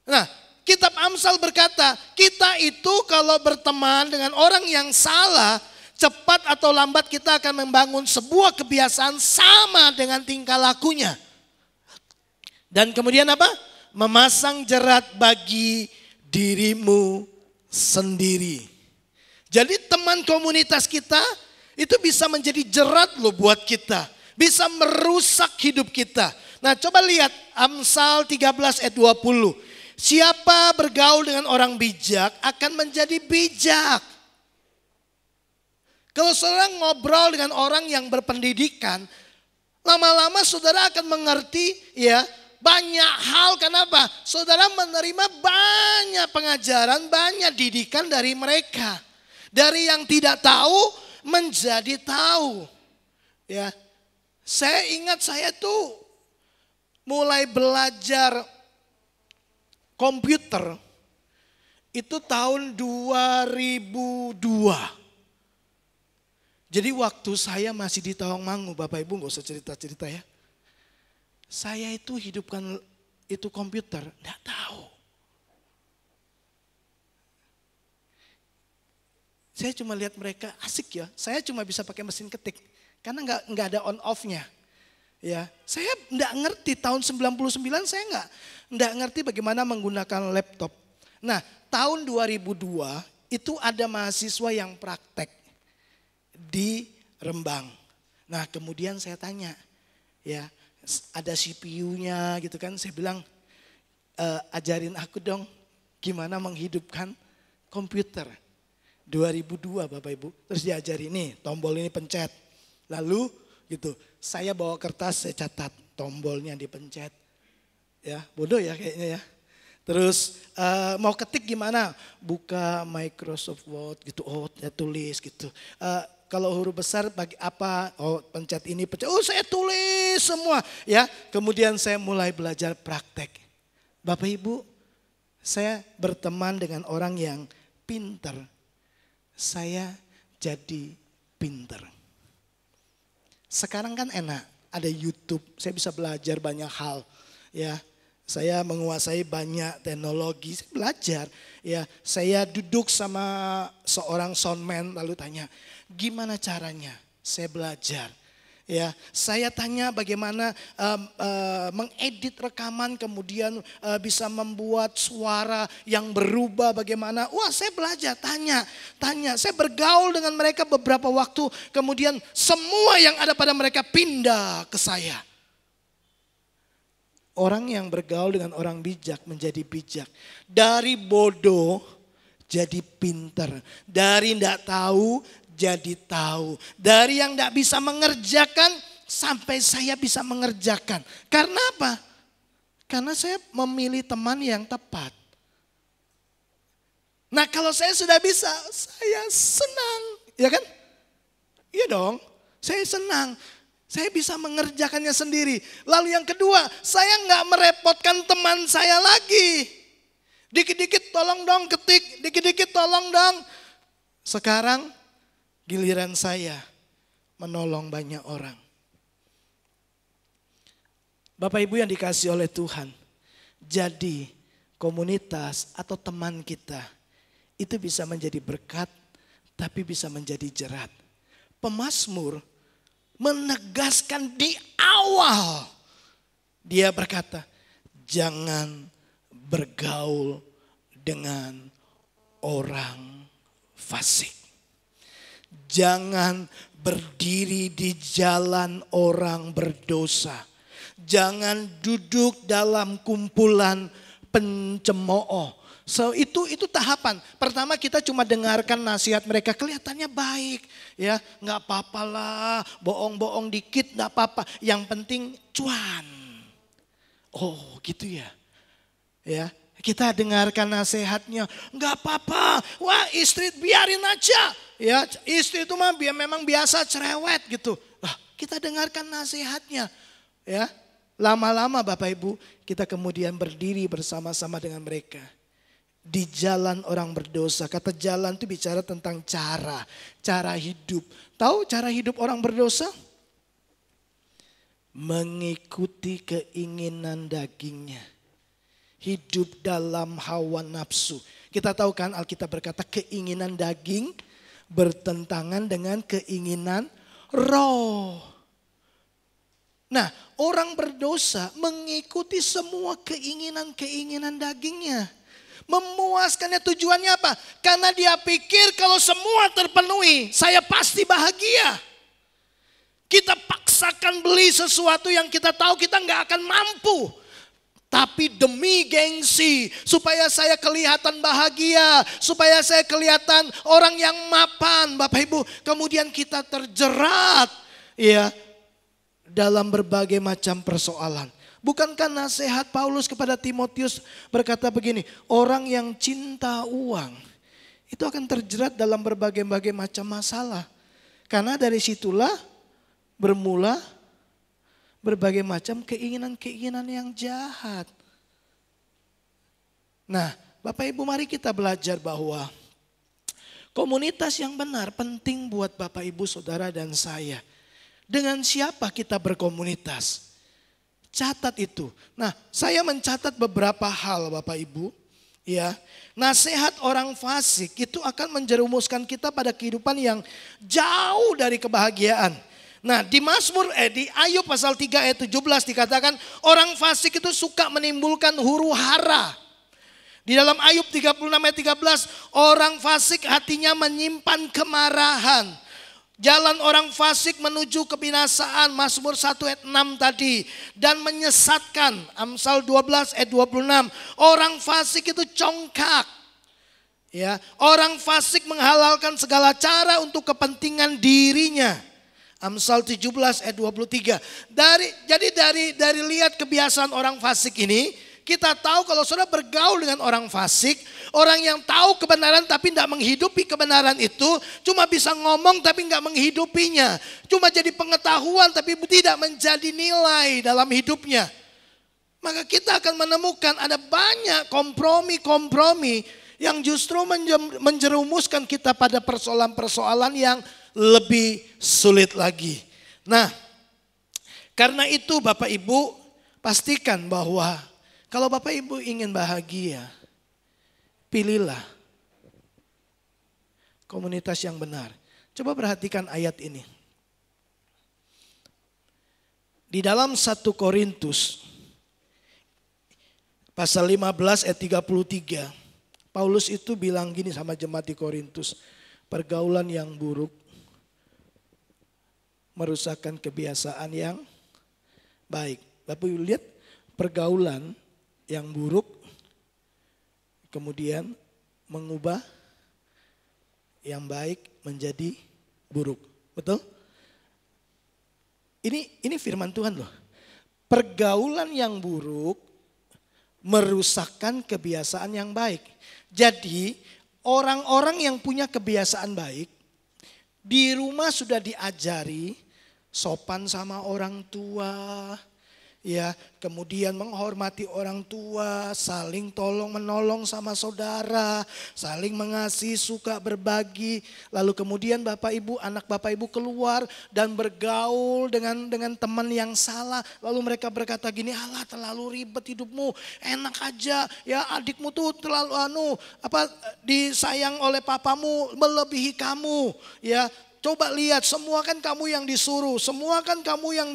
Nah, kitab Amsal berkata, kita itu kalau berteman dengan orang yang salah, cepat atau lambat kita akan membangun sebuah kebiasaan sama dengan tingkah lakunya. Dan kemudian apa? Memasang jerat bagi dirimu sendiri. Jadi teman komunitas kita itu bisa menjadi jerat loh buat kita. Bisa merusak hidup kita. Nah, coba lihat Amsal 13 ayat 20. Siapa bergaul dengan orang bijak akan menjadi bijak. Kalau saudara ngobrol dengan orang yang berpendidikan, Lama-lama saudara akan mengerti ya banyak hal. Kenapa? Saudara menerima banyak pengajaran, banyak didikan dari mereka. Dari yang tidak tahu menjadi tahu. Ya, saya ingat saya tuh mulai belajar komputer itu tahun 2002. Jadi waktu saya masih di Tawangmangu, Bapak Ibu gak usah cerita-cerita ya. Saya itu hidupkan itu komputer, gak tahu. Saya cuma lihat mereka asik ya, saya cuma bisa pakai mesin ketik. Karena nggak ada on off-nya. Ya, saya nggak ngerti tahun 99 saya nggak ngerti bagaimana menggunakan laptop. Nah, tahun 2002 itu ada mahasiswa yang praktek di Rembang. Nah, kemudian saya tanya, ya, ada CPU-nya gitu kan. Saya bilang, ajarin aku dong gimana menghidupkan komputer. 2002 Bapak Ibu, terus diajari nih tombol ini pencet. Lalu gitu, saya bawa kertas, saya catat tombolnya dipencet. Ya, bodoh ya kayaknya ya. Terus mau ketik gimana? Buka Microsoft Word gitu, ya tulis gitu. Kalau huruf besar bagi apa? Oh, pencet ini, pencet. Oh, saya tulis semua ya. Kemudian saya mulai belajar praktek. Bapak Ibu, saya berteman dengan orang yang pinter. Saya jadi pinter. Sekarang kan enak, ada YouTube, saya bisa belajar banyak hal. Ya, saya menguasai banyak teknologi, saya belajar. Ya, saya duduk sama seorang soundman lalu tanya, gimana caranya? Saya belajar. Ya, saya tanya bagaimana mengedit rekaman kemudian bisa membuat suara yang berubah bagaimana. Wah, saya belajar, tanya. Saya bergaul dengan mereka beberapa waktu, kemudian semua yang ada pada mereka pindah ke saya. Orang yang bergaul dengan orang bijak menjadi bijak. Dari bodoh jadi pinter. Dari tidak tahu jadi tahu. Dari yang tidak bisa mengerjakan sampai saya bisa mengerjakan. Karena apa? Karena saya memilih teman yang tepat. Nah, kalau saya sudah bisa, saya senang. Ya kan? Iya dong, saya senang. Saya bisa mengerjakannya sendiri. Lalu yang kedua, saya nggak merepotkan teman saya lagi. Dikit-dikit tolong dong ketik, dikit-dikit tolong dong. Sekarang giliran saya menolong banyak orang. Bapak Ibu yang dikasihi oleh Tuhan, jadi komunitas atau teman kita itu bisa menjadi berkat, tapi bisa menjadi jerat. Pemazmur menegaskan di awal, dia berkata, jangan bergaul dengan orang fasik. Jangan berdiri di jalan orang berdosa. Jangan duduk dalam kumpulan pencemooh. So itu tahapan. Pertama kita cuma dengarkan nasihat mereka, kelihatannya baik, ya nggak apa-apa lah, bohong-bohong dikit nggak apa-apa. Yang penting cuan. Oh gitu ya, ya kita dengarkan nasihatnya, nggak apa-apa. Wah istri biarin aja, ya istri itu mah memang biasa cerewet gitu. Kita dengarkan nasihatnya, ya lama-lama Bapak Ibu kita kemudian berdiri bersama-sama dengan mereka. Di jalan orang berdosa. Kata jalan itu bicara tentang cara hidup. Tahu cara hidup orang berdosa? Mengikuti keinginan dagingnya. Hidup dalam hawa nafsu. Kita tahu kan Alkitab berkata keinginan daging bertentangan dengan keinginan roh. Nah, orang berdosa mengikuti semua keinginan-keinginan dagingnya. Memuaskannya tujuannya apa? Karena dia pikir kalau semua terpenuhi, saya pasti bahagia. Kita paksakan beli sesuatu yang kita tahu kita nggak akan mampu. Tapi demi gengsi, supaya saya kelihatan bahagia, supaya saya kelihatan orang yang mapan, Bapak Ibu. Kemudian kita terjerat, ya, dalam berbagai macam persoalan. Bukankah nasihat Paulus kepada Timotius berkata begini, orang yang cinta uang itu akan terjerat dalam berbagai macam masalah. Karena dari situlah bermula berbagai macam keinginan-keinginan yang jahat. Nah, Bapak Ibu, mari kita belajar bahwa komunitas yang benar penting buat Bapak Ibu, Saudara dan saya. Dengan siapa kita berkomunitas? Catat itu. Nah, saya mencatat beberapa hal Bapak Ibu. Ya, nasihat orang fasik itu akan menjerumuskan kita pada kehidupan yang jauh dari kebahagiaan. Nah, di di Ayub pasal 3 ayat 17 dikatakan orang fasik itu suka menimbulkan huru hara. Di dalam Ayub 36 ayat 13, orang fasik hatinya menyimpan kemarahan. Jalan orang fasik menuju kebinasaan, Mazmur 1 ayat 6 tadi. Dan menyesatkan, Amsal 12 ayat 26. Orang fasik itu congkak. Ya, orang fasik menghalalkan segala cara untuk kepentingan dirinya. Amsal 17 ayat 23. Dari lihat kebiasaan orang fasik ini, kita tahu kalau saudara bergaul dengan orang fasik, orang yang tahu kebenaran tapi tidak menghidupi kebenaran itu, cuma bisa ngomong tapi nggak menghidupinya. Cuma jadi pengetahuan tapi tidak menjadi nilai dalam hidupnya. Maka kita akan menemukan ada banyak kompromi-kompromi yang justru menjerumuskan kita pada persoalan-persoalan yang lebih sulit lagi. Nah, karena itu Bapak Ibu pastikan bahwa kalau Bapak Ibu ingin bahagia, pilihlah komunitas yang benar. Coba perhatikan ayat ini. Di dalam 1 Korintus pasal 15 ayat 33, Paulus itu bilang gini sama jemaat di Korintus, pergaulan yang buruk merusakkan kebiasaan yang baik. Bapak Ibu lihat, pergaulan yang buruk kemudian mengubah yang baik menjadi buruk. Betul? Ini firman Tuhan loh. Pergaulan yang buruk merusakkan kebiasaan yang baik. Jadi orang-orang yang punya kebiasaan baik di rumah sudah diajari sopan sama orang tua, ya, kemudian menghormati orang tua, saling tolong menolong sama saudara, saling mengasihi, suka berbagi. Lalu kemudian anak Bapak Ibu keluar dan bergaul dengan teman yang salah. Lalu mereka berkata gini, alah terlalu ribet hidupmu, enak aja ya, adikmu tuh terlalu disayang oleh papamu melebihi kamu, ya. Coba lihat, semua kan kamu yang disuruh, semua kan kamu yang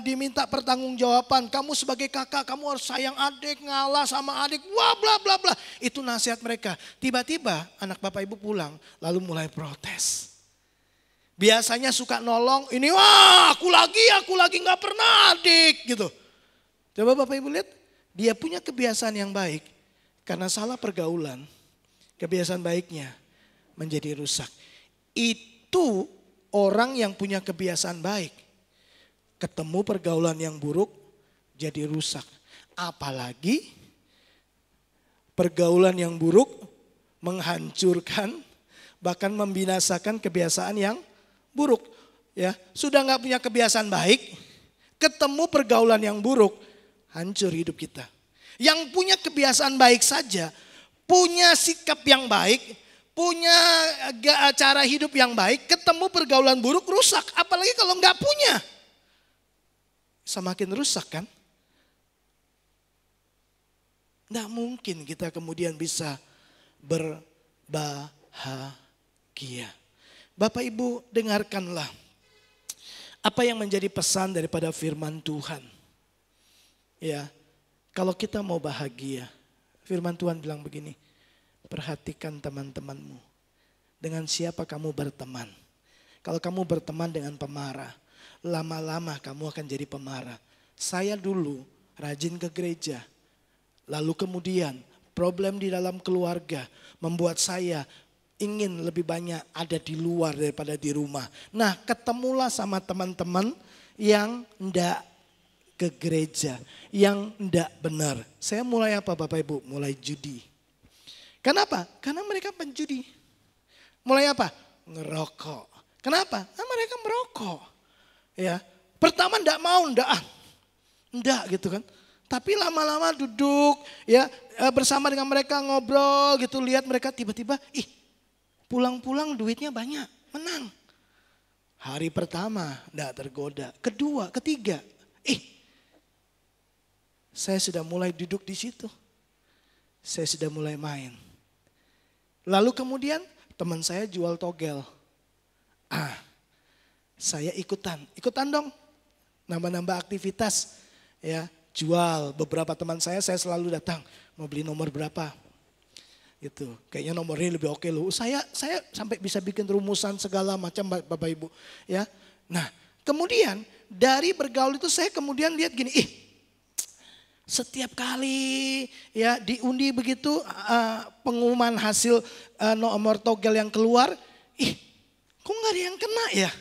diminta pertanggungjawaban. Kamu sebagai kakak, kamu harus sayang adik, ngalah sama adik, wah bla bla bla. Itu nasihat mereka. Tiba-tiba anak Bapak Ibu pulang, lalu mulai protes. Biasanya suka nolong, ini wah aku lagi nggak pernah adik gitu. Coba Bapak Ibu lihat, dia punya kebiasaan yang baik. Karena salah pergaulan, kebiasaan baiknya menjadi rusak. Itu orang yang punya kebiasaan baik. Ketemu pergaulan yang buruk jadi rusak. Apalagi pergaulan yang buruk menghancurkan bahkan membinasakan kebiasaan yang buruk. Ya, sudah nggak punya kebiasaan baik, ketemu pergaulan yang buruk, hancur hidup kita. Yang punya kebiasaan baik saja, punya sikap yang baik, punya cara hidup yang baik, ketemu pergaulan buruk rusak. Apalagi kalau nggak punya, semakin rusak kan? Nggak mungkin kita kemudian bisa berbahagia. Bapak Ibu dengarkanlah apa yang menjadi pesan daripada firman Tuhan. Ya, kalau kita mau bahagia, firman Tuhan bilang begini. Perhatikan teman-temanmu. Dengan siapa kamu berteman. Kalau kamu berteman dengan pemarah, lama-lama kamu akan jadi pemarah. Saya dulu rajin ke gereja. Lalu kemudian problem di dalam keluarga membuat saya ingin lebih banyak ada di luar daripada di rumah. Nah, ketemulah sama teman-teman yang ndak ke gereja, yang ndak benar. Saya mulai apa Bapak Ibu? Mulai judi. Kenapa? Karena mereka penjudi. Mulai apa? Ngerokok. Kenapa? Nah, mereka merokok. Ya, pertama ndak mau, ndak gitu kan. Tapi lama-lama duduk ya bersama dengan mereka ngobrol gitu, lihat mereka tiba-tiba pulang-pulang duitnya banyak, menang. Hari pertama ndak tergoda, kedua, ketiga, saya sudah mulai duduk di situ. Saya sudah mulai main. Lalu kemudian teman saya jual togel. Saya ikutan dong. Nambah-nambah aktivitas ya. Jual, beberapa teman saya selalu datang, mau beli nomor berapa? Gitu. Kayaknya nomornya lebih oke loh. Saya sampai bisa bikin rumusan segala macam Bapak Ibu, ya. Nah, kemudian dari bergaul itu saya kemudian lihat gini, setiap kali ya diundi begitu pengumuman hasil nomor togel yang keluar, kok nggak ada yang kena ya?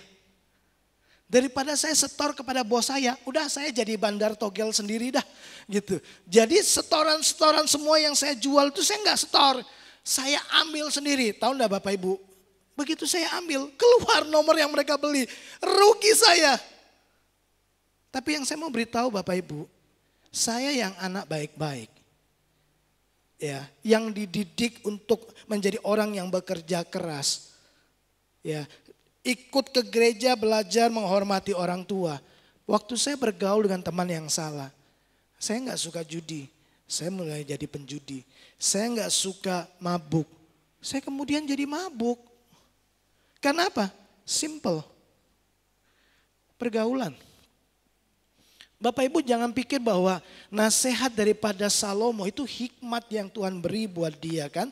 Daripada saya setor kepada bos saya, udah saya jadi bandar togel sendiri dah gitu. Jadi setoran semua yang saya jual itu saya nggak setor. Saya ambil sendiri, tahu enggak Bapak Ibu? Begitu saya ambil, keluar nomor yang mereka beli, rugi saya. Tapi yang saya mau beritahu Bapak Ibu, saya yang anak baik-baik. Ya, yang dididik untuk menjadi orang yang bekerja keras. Ya, ikut ke gereja, belajar menghormati orang tua. Waktu saya bergaul dengan teman yang salah, saya nggak suka judi. Saya mulai jadi penjudi. Saya nggak suka mabuk. Saya kemudian jadi mabuk. Karena apa? Simple. Pergaulan. Bapak Ibu jangan pikir bahwa nasihat daripada Salomo itu hikmat yang Tuhan beri buat dia kan.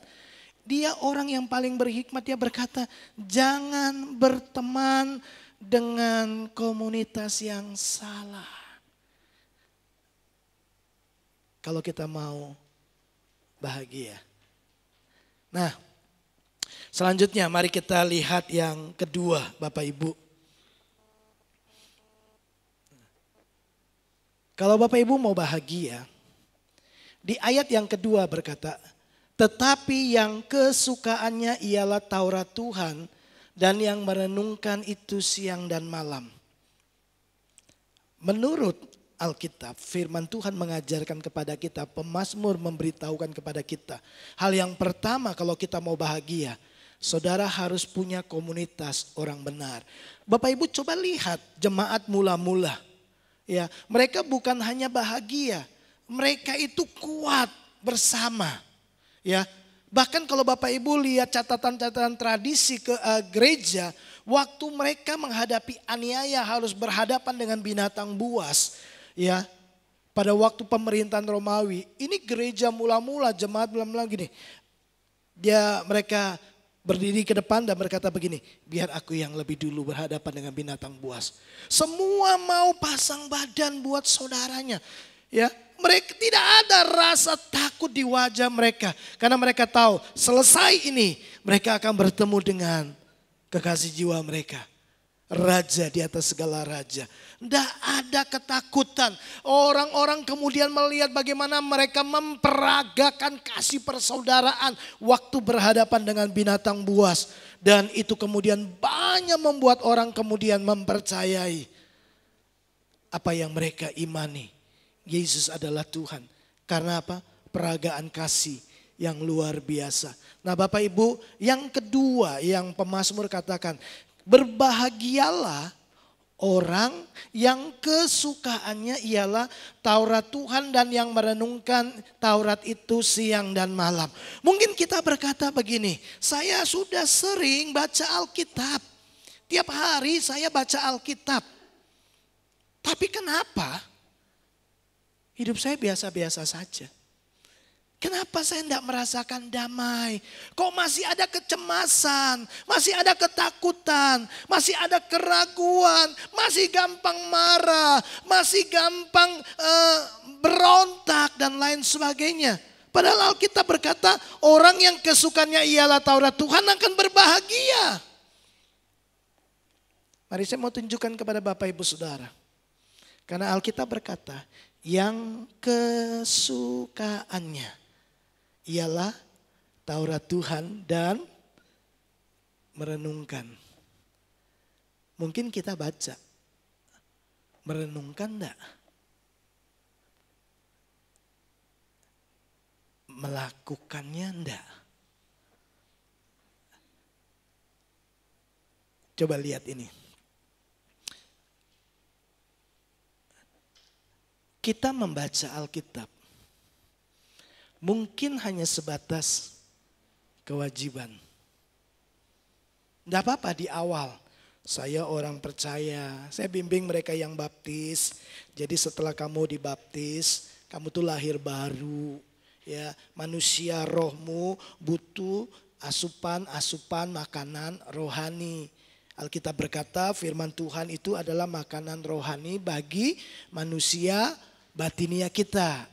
Dia orang yang paling berhikmat, dia berkata, jangan berteman dengan komunitas yang salah. Kalau kita mau bahagia. Nah, selanjutnya mari kita lihat yang kedua Bapak Ibu. Kalau Bapak Ibu mau bahagia, di ayat yang kedua berkata, tetapi yang kesukaannya ialah Taurat Tuhan dan yang merenungkan itu siang dan malam. Menurut Alkitab, firman Tuhan mengajarkan kepada kita, pemazmur memberitahukan kepada kita. Hal yang pertama kalau kita mau bahagia, saudara harus punya komunitas orang benar. Bapak Ibu coba lihat jemaat mula-mula. Ya, mereka bukan hanya bahagia, mereka itu kuat bersama. Ya, bahkan kalau Bapak Ibu lihat catatan-catatan tradisi ke gereja, waktu mereka menghadapi aniaya harus berhadapan dengan binatang buas, ya. Pada waktu pemerintahan Romawi, ini gereja mula-mula, jemaat mula-mula gini. Mereka berdiri ke depan dan berkata begini, biar aku yang lebih dulu berhadapan dengan binatang buas. Semua mau pasang badan buat saudaranya, ya. Mereka tidak ada rasa takut di wajah mereka. Karena mereka tahu selesai ini mereka akan bertemu dengan kekasih jiwa mereka. Raja di atas segala raja. Tidak ada ketakutan. Orang-orang kemudian melihat bagaimana mereka memperagakan kasih persaudaraan. Waktu berhadapan dengan binatang buas. Dan itu kemudian banyak membuat orang kemudian mempercayai apa yang mereka imani. Yesus adalah Tuhan. Karena apa? Peragaan kasih yang luar biasa. Nah Bapak Ibu, yang kedua yang pemazmur katakan, berbahagialah orang yang kesukaannya ialah Taurat Tuhan dan yang merenungkan Taurat itu siang dan malam. Mungkin kita berkata begini, saya sudah sering baca Alkitab. Tiap hari saya baca Alkitab. Tapi kenapa hidup saya biasa-biasa saja? Kenapa saya tidak merasakan damai? Kok masih ada kecemasan, masih ada ketakutan, masih ada keraguan, masih gampang marah, masih gampang berontak dan lain sebagainya. Padahal Alkitab berkata orang yang kesukaannya ialah Taurat Tuhan akan berbahagia. Mari saya mau tunjukkan kepada Bapak Ibu Saudara. Karena Alkitab berkata, yang kesukaannya ialah Taurat Tuhan dan merenungkan. Mungkin kita baca, merenungkan enggak? Melakukannya enggak? Coba lihat ini. Kita membaca Alkitab mungkin hanya sebatas kewajiban. Enggak apa-apa di awal. Saya orang percaya, saya bimbing mereka yang baptis. Jadi setelah kamu dibaptis, kamu tuh lahir baru. Ya, manusia rohmu butuh asupan makanan rohani. Alkitab berkata firman Tuhan itu adalah makanan rohani bagi manusia batinia kita.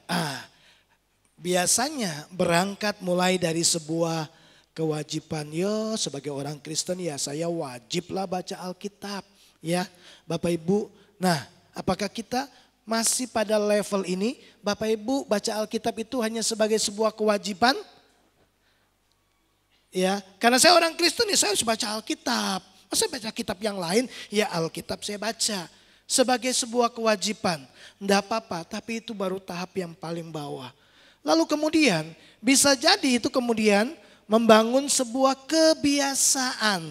Biasanya berangkat mulai dari sebuah kewajiban. Yo, sebagai orang Kristen ya saya wajiblah baca Alkitab. Ya, Bapak Ibu. Nah, apakah kita masih pada level ini? Bapak Ibu baca Alkitab itu hanya sebagai sebuah kewajiban? Ya, karena saya orang Kristen ya saya harus baca Alkitab. Masa baca kitab yang lain? Ya Alkitab saya baca. Sebagai sebuah kewajiban. Enggak apa-apa, tapi itu baru tahap yang paling bawah. Lalu kemudian bisa jadi itu kemudian membangun sebuah kebiasaan.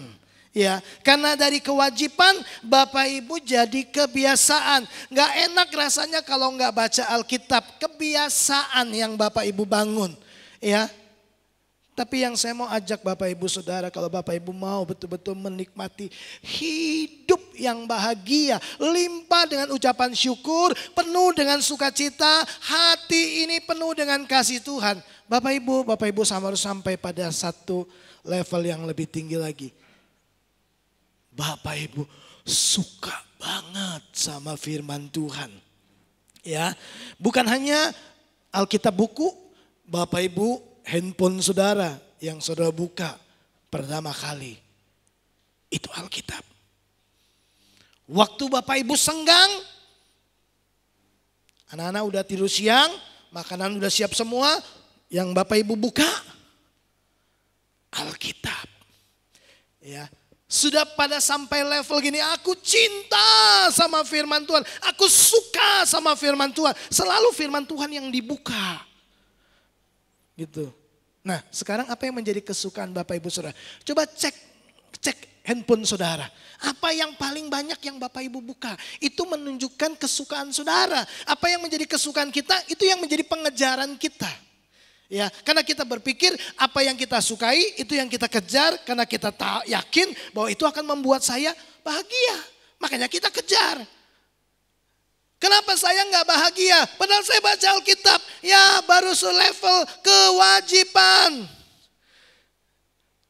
Ya, karena dari kewajiban Bapak Ibu jadi kebiasaan. Gak enak rasanya kalau gak baca Alkitab. Kebiasaan yang Bapak Ibu bangun. Ya. Tapi yang saya mau ajak Bapak Ibu Saudara, kalau Bapak Ibu mau betul-betul menikmati hidup yang bahagia, limpah dengan ucapan syukur, penuh dengan sukacita, hati ini penuh dengan kasih Tuhan. Bapak Ibu harus sampai pada satu level yang lebih tinggi lagi. Bapak Ibu suka banget sama firman Tuhan. Ya, bukan hanya Alkitab buku, Bapak Ibu handphone saudara yang saudara buka pertama kali itu Alkitab. Waktu Bapak Ibu senggang, anak-anak udah tidur siang, makanan udah siap semua, yang Bapak Ibu buka Alkitab. Ya, sudah pada sampai level gini, aku cinta sama firman Tuhan, aku suka sama firman Tuhan, selalu firman Tuhan yang dibuka. Gitu. Nah, sekarang apa yang menjadi kesukaan Bapak Ibu Saudara? Coba cek handphone saudara. Apa yang paling banyak yang Bapak Ibu buka? Itu menunjukkan kesukaan saudara. Apa yang menjadi kesukaan kita, itu yang menjadi pengejaran kita. Ya, karena kita berpikir apa yang kita sukai, itu yang kita kejar. Karena kita yakin bahwa itu akan membuat saya bahagia. Makanya kita kejar. Kenapa saya nggak bahagia? Padahal saya baca Alkitab. Ya baru selevel kewajiban.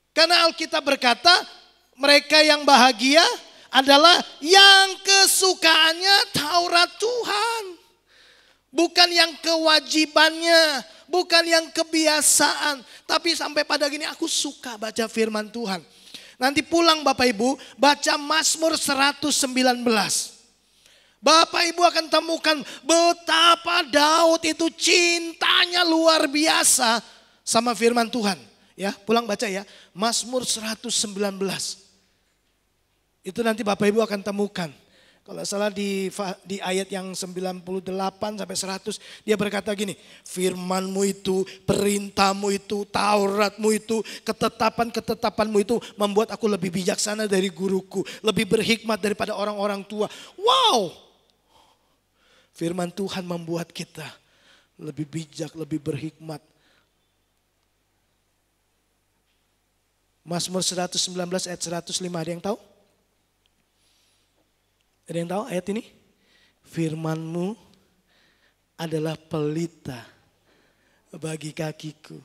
Karena Alkitab berkata mereka yang bahagia adalah yang kesukaannya Taurat Tuhan. Bukan yang kewajibannya. Bukan yang kebiasaan. Tapi sampai pada gini aku suka baca firman Tuhan. Nanti pulang Bapak Ibu baca Mazmur 119. Bapak Ibu akan temukan betapa Daud itu cintanya luar biasa sama firman Tuhan. Ya, pulang baca ya. Mazmur 119. Itu nanti Bapak Ibu akan temukan. Kalau salah di ayat yang 98 sampai 100 dia berkata gini. Firman-Mu itu, perintah-Mu itu, Taurat-Mu itu, ketetapan-ketetapan-Mu itu membuat aku lebih bijaksana dari guruku. Lebih berhikmat daripada orang-orang tua. Wow! Firman Tuhan membuat kita lebih bijak, lebih berhikmat. Mazmur 119 ayat 105, ada yang tahu? Ada yang tahu ayat ini? Firman-Mu adalah pelita bagi kakiku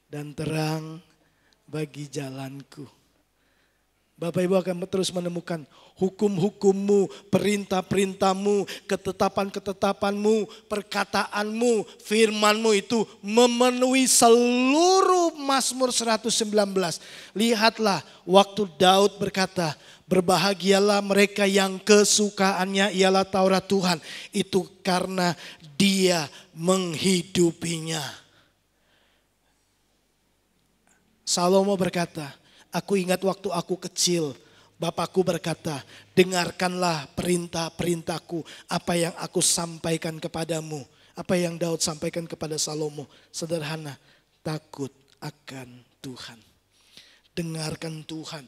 dan terang bagi jalanku. Bapak Ibu akan terus menemukan hukum-hukum-Mu, perintah-perintah-Mu, ketetapan-ketetapan-Mu, perkataan-Mu, firman-Mu itu memenuhi seluruh Mazmur 119. Lihatlah waktu Daud berkata, Berbahagialah mereka yang kesukaannya ialah Taurat Tuhan. Itu karena Dia menghidupinya. Salomo berkata, aku ingat waktu aku kecil, Bapakku berkata, dengarkanlah perintah-perintahku, apa yang aku sampaikan kepadamu. Apa yang Daud sampaikan kepada Salomo, sederhana, takut akan Tuhan. Dengarkan Tuhan.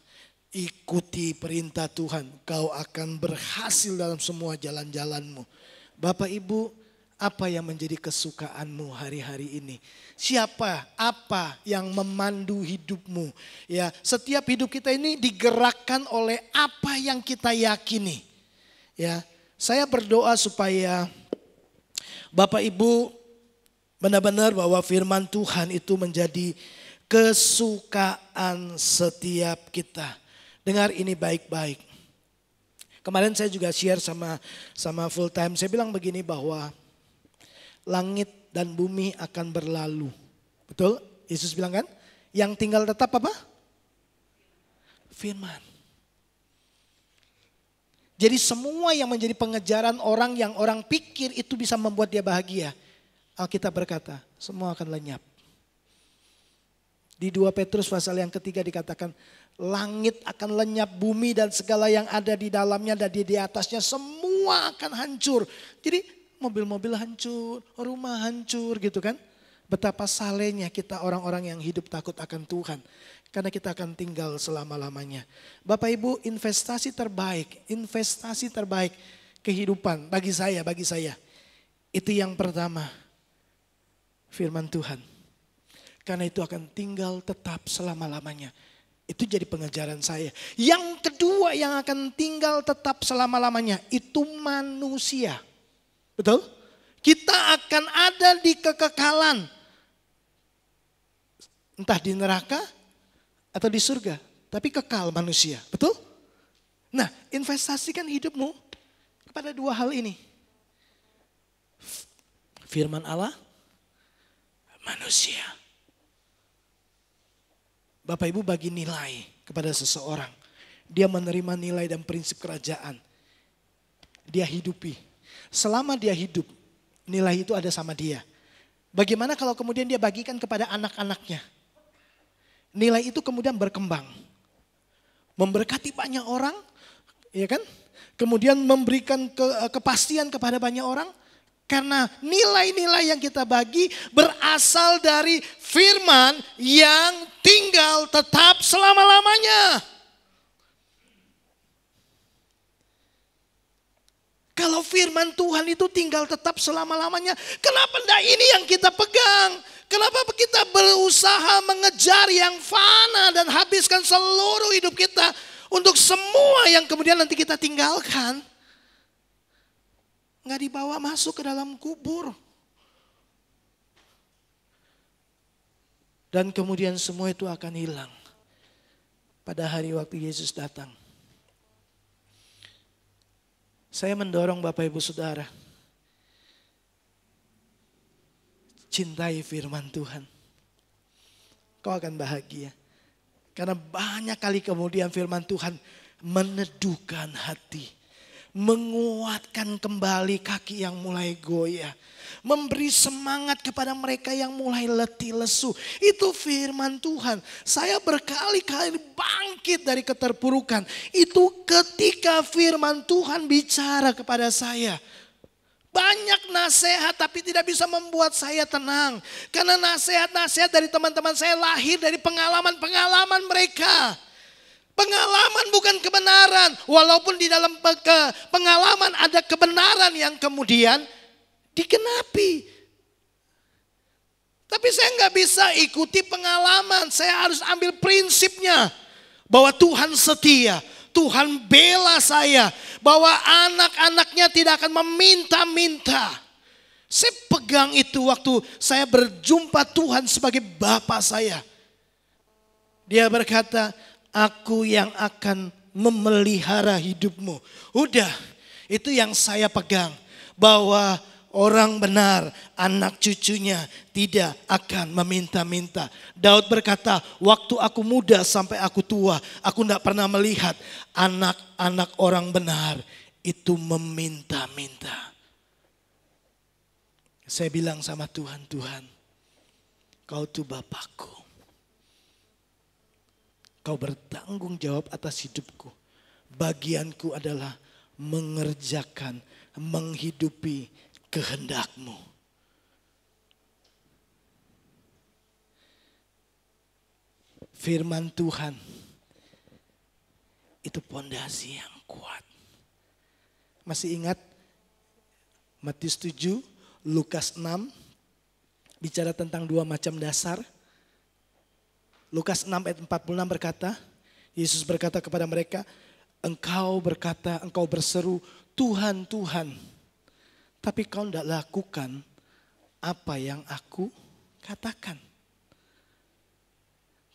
Ikuti perintah Tuhan, kau akan berhasil dalam semua jalan-jalanmu. Bapak Ibu, apa yang menjadi kesukaanmu hari-hari ini? Siapa, apa yang memandu hidupmu? Ya, setiap hidup kita ini digerakkan oleh apa yang kita yakini. Ya, saya berdoa supaya Bapak Ibu benar-benar bahwa firman Tuhan itu menjadi kesukaan setiap kita. Dengar ini baik-baik. Kemarin saya juga share sama full time. Saya bilang begini bahwa langit dan bumi akan berlalu. Betul? Yesus bilang kan? Yang tinggal tetap apa? Firman. Jadi semua yang menjadi pengejaran orang yang orang pikir itu bisa membuat dia bahagia. Alkitab berkata, semua akan lenyap. Di 2 Petrus pasal yang ketiga dikatakan, langit akan lenyap, bumi dan segala yang ada di dalamnya dan di atasnya semua akan hancur. Jadi mobil-mobil hancur, rumah hancur gitu kan. Betapa salehnya kita orang-orang yang hidup takut akan Tuhan. Karena kita akan tinggal selama-lamanya. Bapak Ibu, investasi terbaik kehidupan bagi saya. Itu yang pertama, firman Tuhan. Karena itu akan tinggal tetap selama-lamanya. Itu jadi pengejaran saya. Yang kedua yang akan tinggal tetap selama-lamanya itu manusia. Betul? Kita akan ada di kekekalan. Entah di neraka atau di surga. Tapi kekal manusia. Betul? Nah, investasikan hidupmu kepada dua hal ini. Firman Allah, manusia. Bapak Ibu bagi nilai kepada seseorang. Dia menerima nilai dan prinsip kerajaan. Dia hidupi. Selama dia hidup, nilai itu ada sama dia. Bagaimana kalau kemudian dia bagikan kepada anak-anaknya? Nilai itu kemudian berkembang. Memberkati banyak orang, ya kan? Kemudian memberikan kepastian kepada banyak orang. Karena nilai-nilai yang kita bagi berasal dari firman yang tinggal tetap selama-lamanya. Kalau firman Tuhan itu tinggal tetap selama-lamanya, kenapa enggak ini yang kita pegang? Kenapa kita berusaha mengejar yang fana dan habiskan seluruh hidup kita untuk semua yang kemudian nanti kita tinggalkan? Nggak dibawa masuk ke dalam kubur. Dan kemudian semua itu akan hilang pada hari waktu Yesus datang. Saya mendorong Bapak Ibu Saudara, cintai firman Tuhan. Kau akan bahagia. Karena banyak kali kemudian firman Tuhan meneduhkan hati. Menguatkan kembali kaki yang mulai goyah. Memberi semangat kepada mereka yang mulai letih lesu. Itu firman Tuhan. Saya berkali-kali bangkit dari keterpurukan. Itu ketika firman Tuhan bicara kepada saya. Banyak nasihat tapi tidak bisa membuat saya tenang. Karena nasihat-nasihat dari teman-teman saya lahir dari pengalaman-pengalaman mereka. Pengalaman bukan kebenaran. Walaupun di dalam pengalaman ada kebenaran yang kemudian digenapi. Tapi saya nggak bisa ikuti pengalaman. Saya harus ambil prinsipnya. Bahwa Tuhan setia. Tuhan bela saya. Bahwa anak-anaknya tidak akan meminta-minta. Saya pegang itu waktu saya berjumpa Tuhan sebagai Bapa saya. Dia berkata, aku yang akan memelihara hidupmu. Udah, itu yang saya pegang. Bahwa orang benar, anak cucunya tidak akan meminta-minta. Daud berkata, waktu aku muda sampai aku tua, aku tidak pernah melihat anak-anak orang benar itu meminta-minta. Saya bilang sama Tuhan, Tuhan, Kau tuh Bapakku. Kau bertanggung jawab atas hidupku. Bagianku adalah mengerjakan, menghidupi kehendak-Mu. Firman Tuhan itu pondasi yang kuat. Masih ingat Matius 7, Lukas 6 bicara tentang dua macam dasar. Lukas 6 ayat 46 berkata, Yesus berkata kepada mereka, engkau berkata, engkau berseru, Tuhan, Tuhan. Tapi kau tidak lakukan apa yang aku katakan.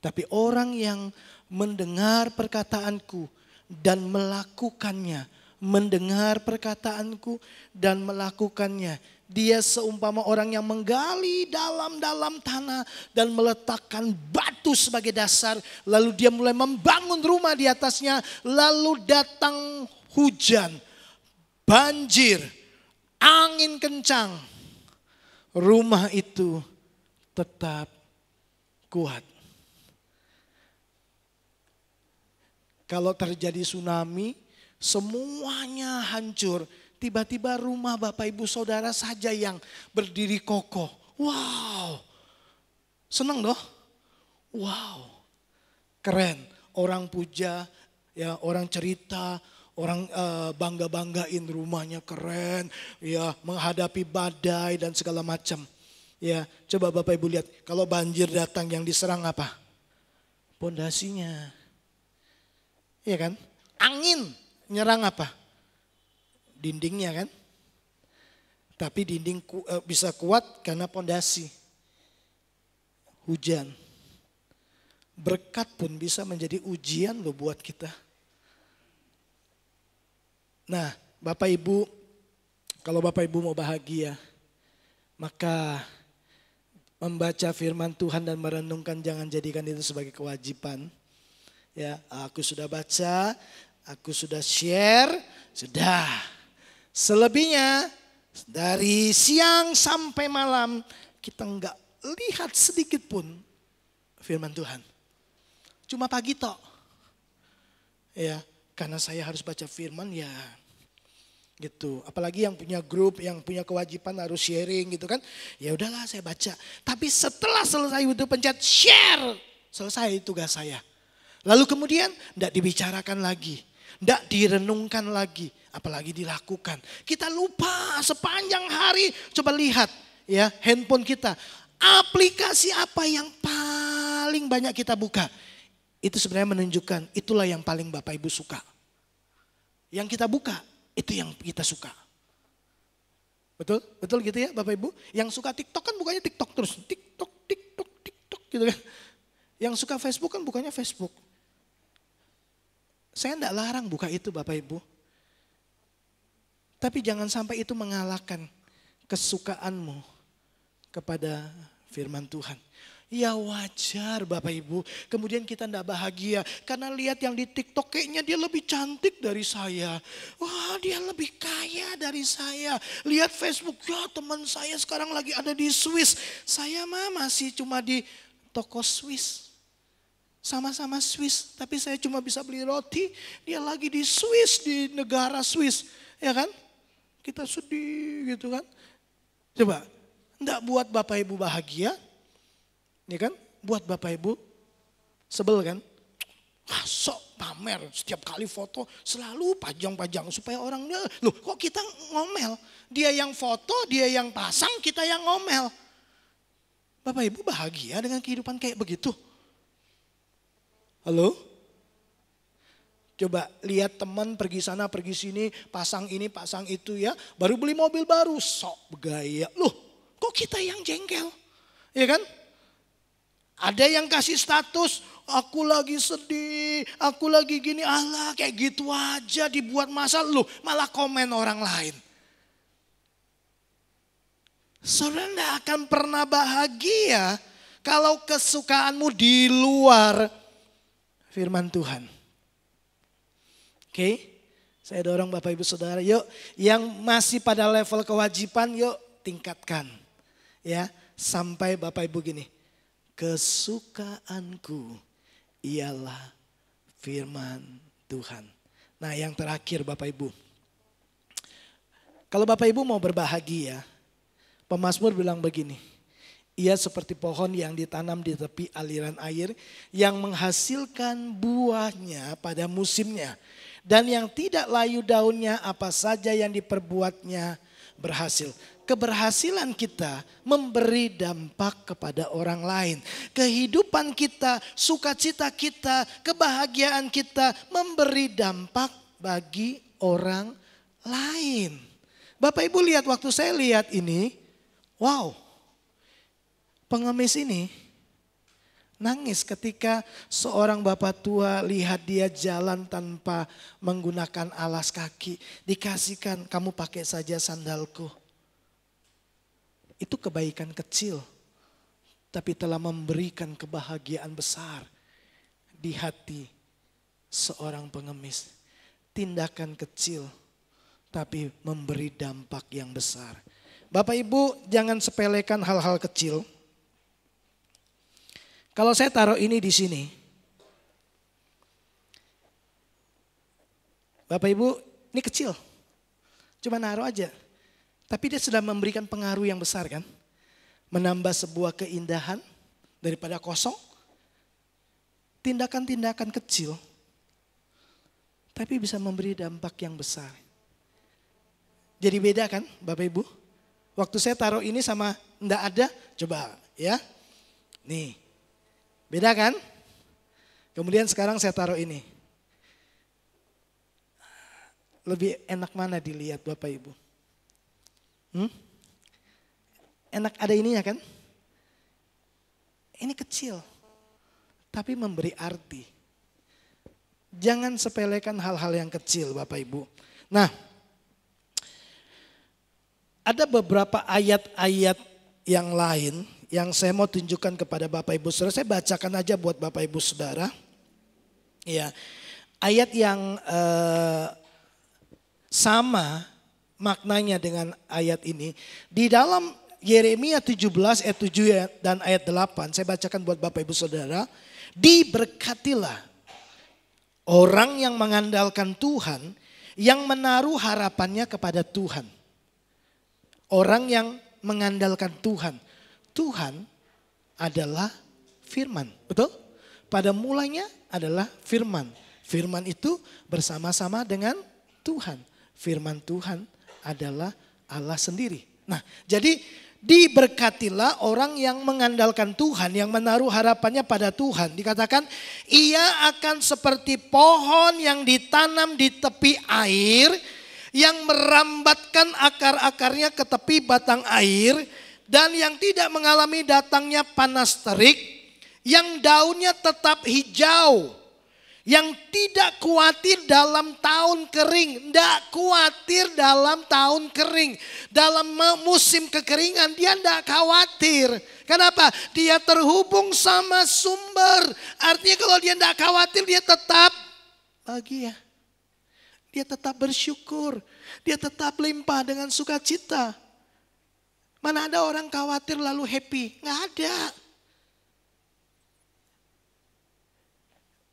Tapi orang yang mendengar perkataanku dan melakukannya, mendengar perkataanku dan melakukannya, dia seumpama orang yang menggali dalam-dalam tanah dan meletakkan batu sebagai dasar. Lalu dia mulai membangun rumah di atasnya. Lalu datang hujan, banjir, angin kencang. Rumah itu tetap kuat. Kalau terjadi tsunami, semuanya hancur. Tiba-tiba rumah Bapak Ibu Saudara saja yang berdiri kokoh. Wow, senang doh. Wow, keren. Orang puja, ya orang cerita, orang bangga-banggain rumahnya keren. Ya menghadapi badai dan segala macam. Ya coba Bapak Ibu lihat, kalau banjir datang yang diserang apa? Pondasinya. Iya kan? Angin nyerang apa? Dindingnya kan. Tapi dinding bisa kuat karena pondasi. Hujan. Berkat pun bisa menjadi ujian loh buat kita. Nah, Bapak Ibu, kalau Bapak Ibu mau bahagia, maka membaca firman Tuhan dan merenungkan, jangan jadikan itu sebagai kewajiban. Ya, aku sudah baca, aku sudah share, sudah. Selebihnya dari siang sampai malam kita enggak lihat sedikit pun firman Tuhan. Cuma pagi tok. Ya, karena saya harus baca firman ya gitu. Apalagi yang punya grup, yang punya kewajiban harus sharing gitu kan. Ya udahlah saya baca. Tapi setelah selesai itu pencet share, selesai tugas saya. Lalu kemudian tidak dibicarakan lagi, tidak direnungkan lagi, apalagi dilakukan. Kita lupa sepanjang hari. Coba lihat ya handphone kita, aplikasi apa yang paling banyak kita buka. Itu sebenarnya menunjukkan itulah yang paling Bapak Ibu suka. Yang kita buka itu yang kita suka. Betul? Betul gitu ya Bapak Ibu? Yang suka TikTok kan bukanya TikTok terus. TikTok, TikTok, TikTok gitu kan. Yang suka Facebook kan bukanya Facebook. Saya tidak larang buka itu Bapak Ibu. Tapi jangan sampai itu mengalahkan kesukaanmu kepada firman Tuhan. Ya wajar Bapak Ibu. Kemudian kita tidak bahagia. Karena lihat yang di TikTok kayaknya dia lebih cantik dari saya. Wah dia lebih kaya dari saya. Lihat Facebook, ya teman saya sekarang lagi ada di Swiss. Saya mah masih cuma di toko Swiss. Sama-sama Swiss, tapi saya cuma bisa beli roti. Dia lagi di Swiss, di negara Swiss. Ya kan? Kita sedih gitu kan. Coba, enggak buat Bapak Ibu bahagia. Ya kan? Buat Bapak Ibu sebel kan? Ah, sok pamer, setiap kali foto selalu pajang-pajang. Supaya orang, loh kok kita ngomel? Dia yang foto, dia yang pasang, kita yang ngomel. Bapak Ibu bahagia dengan kehidupan kayak begitu? Halo? Coba lihat teman pergi sana pergi sini, pasang ini pasang itu ya. Baru beli mobil baru, sok bergaya. Loh kok kita yang jengkel? Ya kan? Ada yang kasih status, aku lagi sedih, aku lagi gini. Alah kayak gitu aja dibuat masalah. Loh malah komen orang lain. Saudara tidak akan pernah bahagia kalau kesukaanmu di luar firman Tuhan. Oke, saya dorong Bapak Ibu Saudara, yuk yang masih pada level kewajiban yuk tingkatkan. Ya, sampai Bapak Ibu gini, kesukaanku ialah firman Tuhan. Nah yang terakhir Bapak Ibu, kalau Bapak Ibu mau berbahagia, pemazmur bilang begini, ia seperti pohon yang ditanam di tepi aliran air yang menghasilkan buahnya pada musimnya. Dan yang tidak layu daunnya apa saja yang diperbuatnya berhasil. Keberhasilan kita memberi dampak kepada orang lain. Kehidupan kita, sukacita kita, kebahagiaan kita memberi dampak bagi orang lain. Bapak Ibu lihat waktu saya lihat ini, wow, pengemis ini nangis ketika seorang bapak tua lihat dia jalan tanpa menggunakan alas kaki. Dikasihkan, kamu pakai saja sandalku. Itu kebaikan kecil, tapi telah memberikan kebahagiaan besar di hati seorang pengemis. Tindakan kecil, tapi memberi dampak yang besar. Bapak Ibu jangan sepelekan hal-hal kecil. Kalau saya taruh ini di sini, Bapak Ibu ini kecil, cuma naruh aja. Tapi dia sudah memberikan pengaruh yang besar kan. Menambah sebuah keindahan daripada kosong. Tindakan-tindakan kecil, tapi bisa memberi dampak yang besar. Jadi beda kan Bapak Ibu? Waktu saya taruh ini sama enggak ada, coba ya. Nih. Beda kan? Kemudian sekarang saya taruh ini. Lebih enak mana dilihat Bapak Ibu? Enak ada ininya kan? Ini kecil, tapi memberi arti. Jangan sepelekan hal-hal yang kecil Bapak Ibu. Nah, ada beberapa ayat-ayat yang lain yang saya mau tunjukkan kepada Bapak Ibu Saudara. Saya bacakan aja buat Bapak Ibu Saudara. Ya, ayat yang sama maknanya dengan ayat ini. Di dalam Yeremia 17 ayat 7 dan ayat 8. Saya bacakan buat Bapak Ibu Saudara. Diberkatilah orang yang mengandalkan Tuhan, yang menaruh harapannya kepada Tuhan. Orang yang mengandalkan Tuhan. Tuhan adalah firman, betul? Pada mulanya adalah firman. Firman itu bersama-sama dengan Tuhan. Firman Tuhan adalah Allah sendiri. Nah, jadi diberkatilah orang yang mengandalkan Tuhan, yang menaruh harapannya pada Tuhan. Dikatakan, ia akan seperti pohon yang ditanam di tepi air, yang merambatkan akar-akarnya ke tepi batang air, dan yang tidak mengalami datangnya panas terik, yang daunnya tetap hijau, yang tidak khawatir dalam tahun kering. Tidak khawatir dalam tahun kering. Dalam musim kekeringan dia tidak khawatir. Kenapa? Dia terhubung sama sumber. Artinya kalau dia tidak khawatir, dia tetap bahagia. Dia tetap bersyukur. Dia tetap limpah dengan sukacita. Mana ada orang khawatir lalu happy? Nggak ada.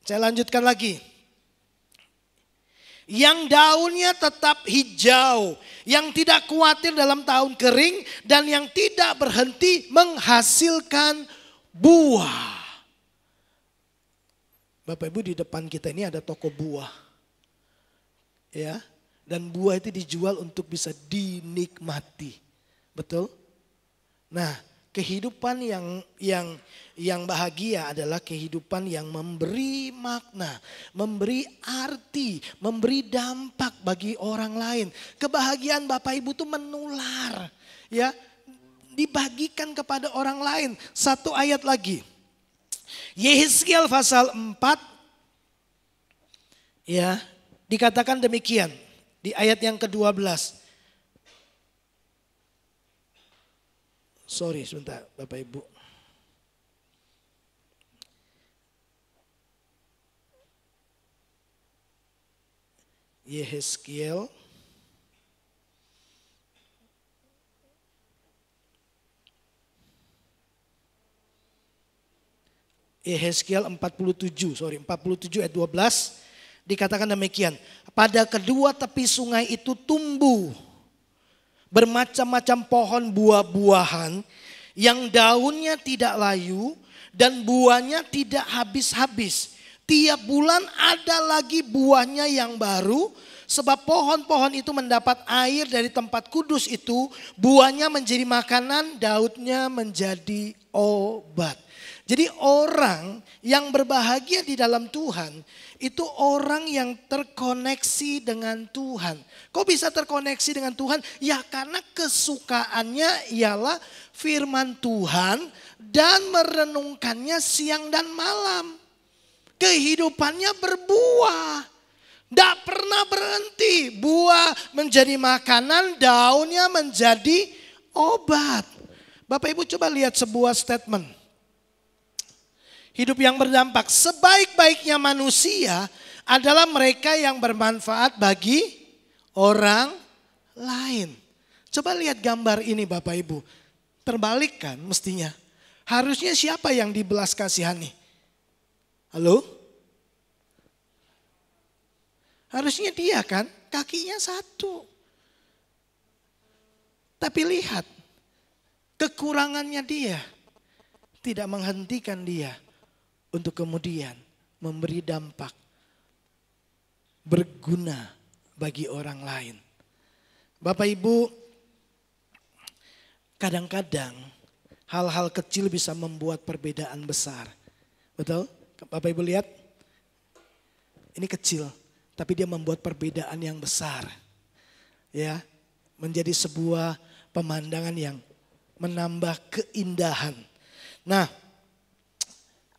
Saya lanjutkan lagi. Yang daunnya tetap hijau. Yang tidak khawatir dalam tahun kering. Dan yang tidak berhenti menghasilkan buah. Bapak Ibu, di depan kita ini ada toko buah. Ya. Dan buah itu dijual untuk bisa dinikmati. Betul? Nah, kehidupan yang bahagia adalah kehidupan yang memberi makna, memberi arti, memberi dampak bagi orang lain. Kebahagiaan Bapak Ibu itu menular, ya, dibagikan kepada orang lain. Satu ayat lagi. Yehezkiel pasal 4, ya, dikatakan demikian di ayat yang ke-12. Sorry sebentar Bapak Ibu. Yehezkiel Yehezkiel 47 ayat 12 dikatakan demikian. Pada kedua tepi sungai itu tumbuh bermacam-macam pohon buah-buahan yang daunnya tidak layu dan buahnya tidak habis-habis. Tiap bulan ada lagi buahnya yang baru, sebab pohon-pohon itu mendapat air dari tempat kudus itu, buahnya menjadi makanan, daunnya menjadi obat. Jadi orang yang berbahagia di dalam Tuhan itu orang yang terkoneksi dengan Tuhan. Kok bisa terkoneksi dengan Tuhan? Ya karena kesukaannya ialah firman Tuhan dan merenungkannya siang dan malam. Kehidupannya berbuah. Tidak pernah berhenti. Buah menjadi makanan, daunnya menjadi obat. Bapak Ibu coba lihat sebuah statement. Hidup yang berdampak. Sebaik-baiknya manusia adalah mereka yang bermanfaat bagi orang lain. Coba lihat gambar ini Bapak Ibu. Terbalik kan mestinya. Harusnya siapa yang dibelas kasihani? Halo? Harusnya dia kan, kakinya satu. Tapi lihat, kekurangannya dia tidak menghentikan dia untuk kemudian memberi dampak berguna bagi orang lain. Bapak Ibu, kadang-kadang hal-hal kecil bisa membuat perbedaan besar. Betul? Bapak Ibu lihat, ini kecil, tapi dia membuat perbedaan yang besar. Ya, menjadi sebuah pemandangan yang menambah keindahan. Nah,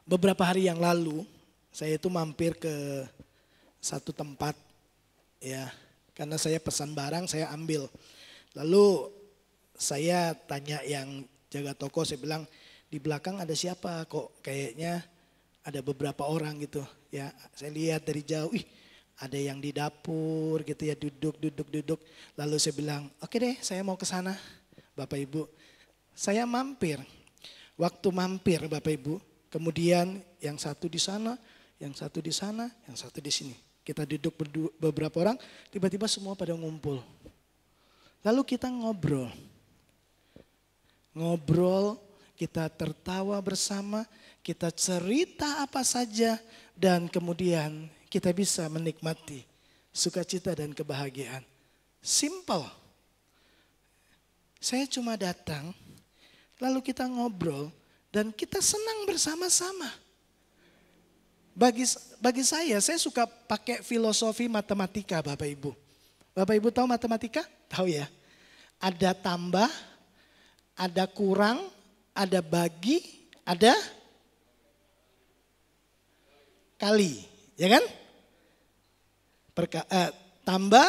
beberapa hari yang lalu saya itu mampir ke satu tempat ya, karena saya pesan barang saya ambil. Lalu saya tanya yang jaga toko, saya bilang di belakang ada siapa, kok kayaknya ada beberapa orang gitu ya. Saya lihat dari jauh, ada yang di dapur gitu ya, duduk. Lalu saya bilang, oke deh saya mau ke sana. Bapak Ibu, saya mampir. Waktu mampir Bapak Ibu, kemudian yang satu di sana, yang satu di sana, yang satu di sini. Kita duduk beberapa orang, tiba-tiba semua pada ngumpul. Lalu kita ngobrol. Ngobrol, kita tertawa bersama, kita cerita apa saja, dan kemudian kita bisa menikmati sukacita dan kebahagiaan. Simple. Saya cuma datang, lalu kita ngobrol, dan kita senang bersama-sama. Bagi saya suka pakai filosofi matematika Bapak Ibu. Bapak Ibu tahu matematika? Tahu ya. Ada tambah, ada kurang, ada bagi, ada kali. Ya kan? Tambah,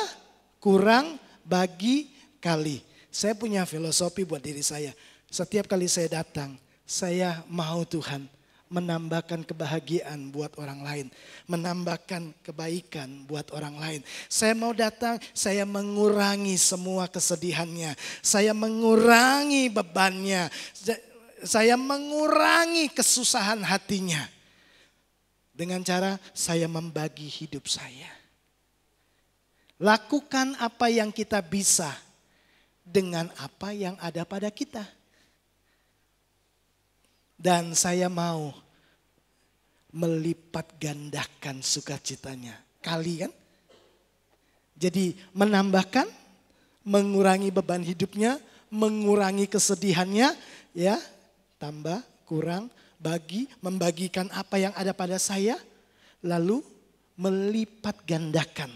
kurang, bagi, kali. Saya punya filosofi buat diri saya. Setiap kali saya datang, saya mau Tuhan menambahkan kebahagiaan buat orang lain. Menambahkan kebaikan buat orang lain. Saya mau datang, saya mengurangi semua kesedihannya. Saya mengurangi bebannya. Saya mengurangi kesusahan hatinya. Dengan cara saya membagi hidup saya. Lakukan apa yang kita bisa dengan apa yang ada pada kita. Dan saya mau melipat gandakan sukacitanya. Kali kan? Jadi menambahkan, mengurangi beban hidupnya, mengurangi kesedihannya, ya, tambah, kurang, bagi, membagikan apa yang ada pada saya, lalu melipat gandakan.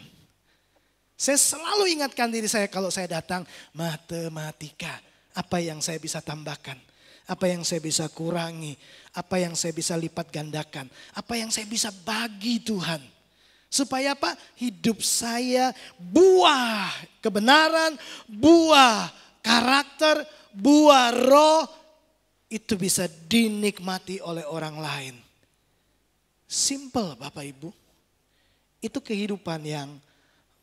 Saya selalu ingatkan diri saya kalau saya datang, matematika, apa yang saya bisa tambahkan. Apa yang saya bisa kurangi, apa yang saya bisa lipat gandakan, apa yang saya bisa bagi Tuhan. Supaya apa? Hidup saya buah kebenaran, buah karakter, buah roh itu bisa dinikmati oleh orang lain. Simple Bapak Ibu. Itu kehidupan yang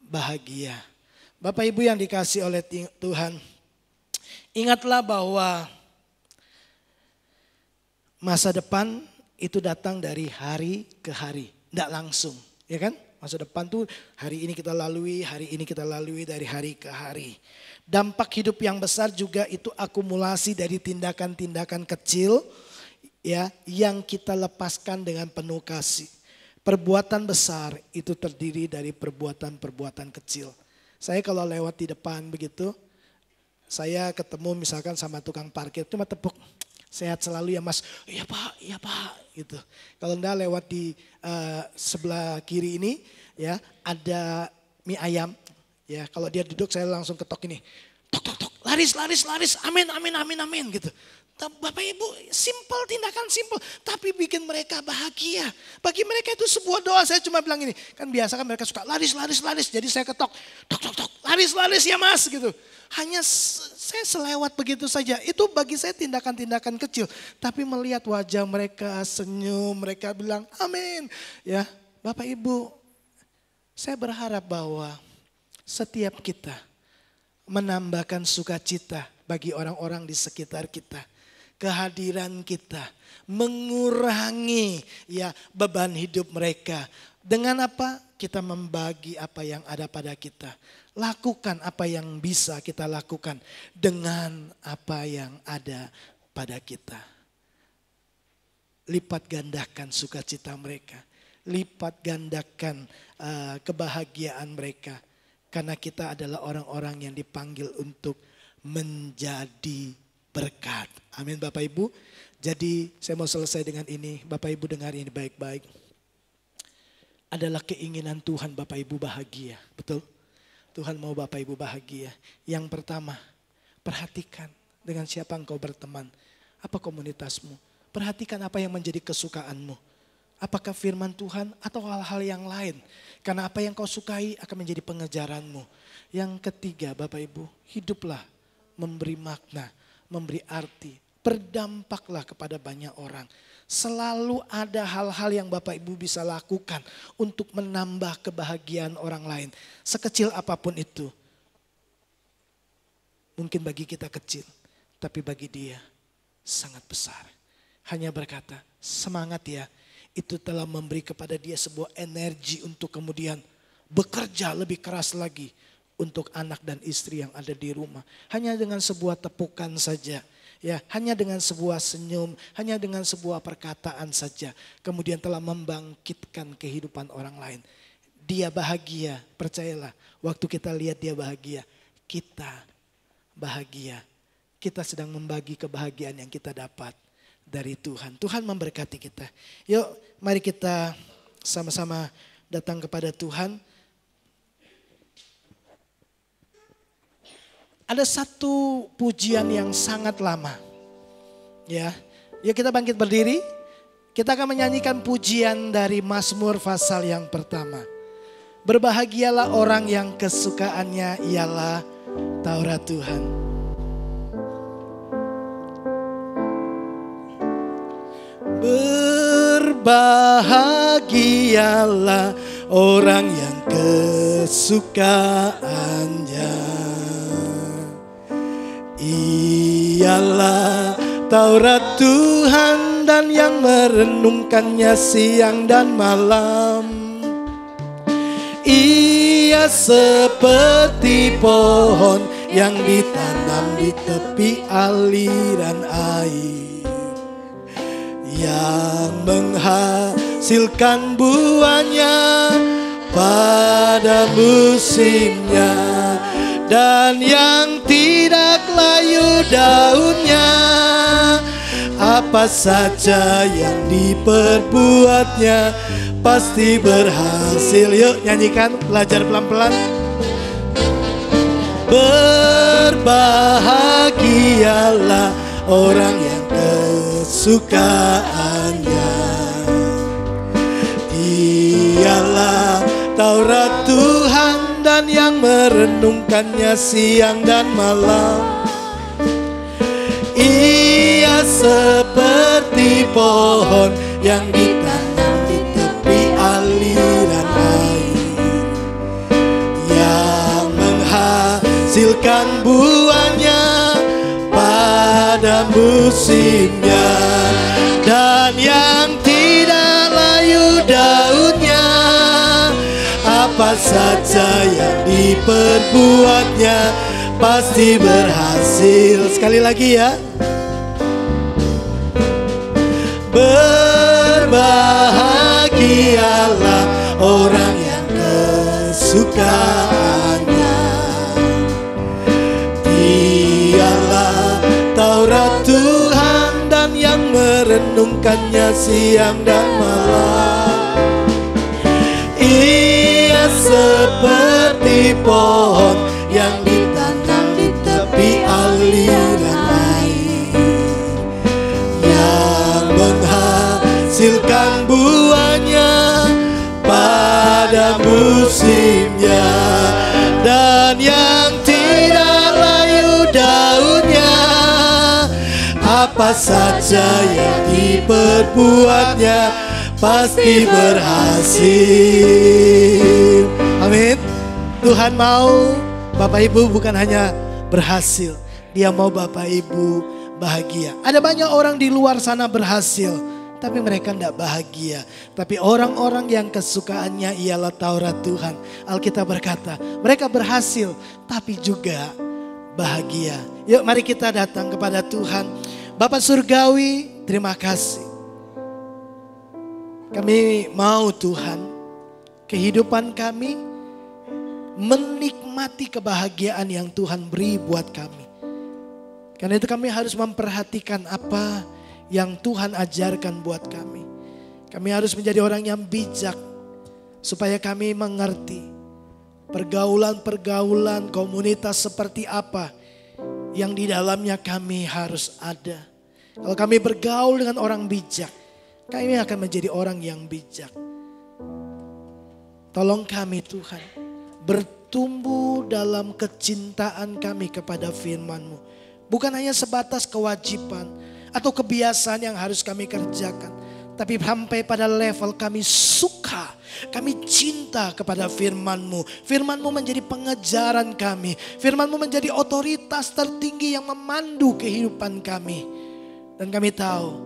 bahagia. Bapak Ibu yang dikasih oleh Tuhan, ingatlah bahwa masa depan itu datang dari hari ke hari, tidak langsung, ya kan? Masa depan tuh hari ini kita lalui dari hari ke hari. Dampak hidup yang besar juga itu akumulasi dari tindakan-tindakan kecil ya yang kita lepaskan dengan penuh kasih. Perbuatan besar itu terdiri dari perbuatan-perbuatan kecil. Saya kalau lewat di depan begitu, saya ketemu misalkan sama tukang parkir, cuma tepuk. Sehat selalu ya Mas, iya Pak gitu. Kalau enggak lewat di sebelah kiri ini ya ada mie ayam ya. Kalau dia duduk saya langsung ketok ini, tok, laris, amin gitu. Bapak Ibu simple, tindakan simple tapi bikin mereka bahagia. Bagi mereka itu sebuah doa. Saya cuma bilang ini, kan biasa kan mereka suka laris. Jadi saya ketok, tok, laris ya Mas gitu. Hanya saya selewat begitu saja. Itu bagi saya tindakan-tindakan kecil. Tapi melihat wajah mereka senyum, mereka bilang amin. Ya, Bapak Ibu, saya berharap bahwa setiap kita menambahkan sukacita bagi orang-orang di sekitar kita. Kehadiran kita mengurangi ya beban hidup mereka. Dengan apa? Kita membagi apa yang ada pada kita. Lakukan apa yang bisa kita lakukan dengan apa yang ada pada kita. Lipat gandakan sukacita mereka. Lipat gandakan kebahagiaan mereka. Karena kita adalah orang-orang yang dipanggil untuk menjadi berkat. Amin Bapak Ibu. Jadi saya mau selesai dengan ini. Bapak Ibu dengar ini baik-baik. Adalah keinginan Tuhan Bapak Ibu bahagia. Betul? Tuhan mau Bapak Ibu bahagia. Yang pertama, perhatikan dengan siapa engkau berteman. Apa komunitasmu? Perhatikan apa yang menjadi kesukaanmu. Apakah firman Tuhan atau hal-hal yang lain. Karena apa yang kau sukai akan menjadi pengejaranmu. Yang ketiga Bapak Ibu, hiduplah memberi makna, memberi arti. Berdampaklah kepada banyak orang. Selalu ada hal-hal yang Bapak Ibu bisa lakukan untuk menambah kebahagiaan orang lain. Sekecil apapun itu. Mungkin bagi kita kecil, tapi bagi dia sangat besar. Hanya berkata, semangat ya. Itu telah memberi kepada dia sebuah energi untuk kemudian bekerja lebih keras lagi untuk anak dan istri yang ada di rumah. Hanya dengan sebuah tepukan saja. Ya, hanya dengan sebuah senyum, hanya dengan sebuah perkataan saja. Kemudian telah membangkitkan kehidupan orang lain. Dia bahagia, percayalah. Waktu kita lihat dia bahagia, kita bahagia. Kita sedang membagi kebahagiaan yang kita dapat dari Tuhan. Tuhan memberkati kita. Yuk, mari kita sama-sama datang kepada Tuhan. Ada satu pujian yang sangat lama. Ya, yuk kita bangkit berdiri. Kita akan menyanyikan pujian dari Mazmur pasal yang pertama. Berbahagialah orang yang kesukaannya ialah Taurat Tuhan. Berbahagialah orang yang kesukaannya ialah Taurat Tuhan dan yang merenungkannya siang dan malam. Ia seperti pohon yang ditanam di tepi aliran air, yang menghasilkan buahnya pada musimnya, dan yang tidak layu daunnya. Apa saja yang diperbuatnya pasti berhasil. Yuk nyanyikan, belajar pelan-pelan. Berbahagialah orang yang kesukaannya ialah Taurat Tuhan dan yang merenungkannya siang dan malam. Ia seperti pohon yang ditanam di tepi aliran air, yang menghasilkan buahnya pada musimnya, dan yang tidak layu daunnya. Apa saja yang diperbuatnya pasti berhasil. Sekali lagi ya. Berbahagialah orang yang kesukaannya. Dialah Taurat Tuhan dan yang merenungkannya siang dan malam. Ia seperti pohon yang ditanam di tepi aliran air, yang menghasilkan buahnya pada musimnya, dan yang tidak layu daunnya. Apa saja yang diperbuatnya pasti berhasil. Amin. Tuhan mau Bapak Ibu bukan hanya berhasil, Dia mau Bapak Ibu bahagia. Ada banyak orang di luar sana berhasil, tapi mereka tidak bahagia. Tapi orang-orang yang kesukaannya ialah Taurat Tuhan, Alkitab berkata mereka berhasil tapi juga bahagia. Yuk mari kita datang kepada Tuhan. Bapak Surgawi, terima kasih. Kami mau Tuhan, kehidupan kami menikmati kebahagiaan yang Tuhan beri buat kami. Karena itu kami harus memperhatikan apa yang Tuhan ajarkan buat kami. Kami harus menjadi orang yang bijak supaya kami mengerti pergaulan-pergaulan komunitas seperti apa yang di dalamnya kami harus ada. Kalau kami bergaul dengan orang bijak, kami akan menjadi orang yang bijak. Tolong kami Tuhan, bertumbuh dalam kecintaan kami kepada firman-Mu. Bukan hanya sebatas kewajiban atau kebiasaan yang harus kami kerjakan, tapi sampai pada level kami suka, kami cinta kepada firman-Mu. Firman-Mu menjadi pengejaran kami. Firman-Mu menjadi otoritas tertinggi yang memandu kehidupan kami. Dan kami tahu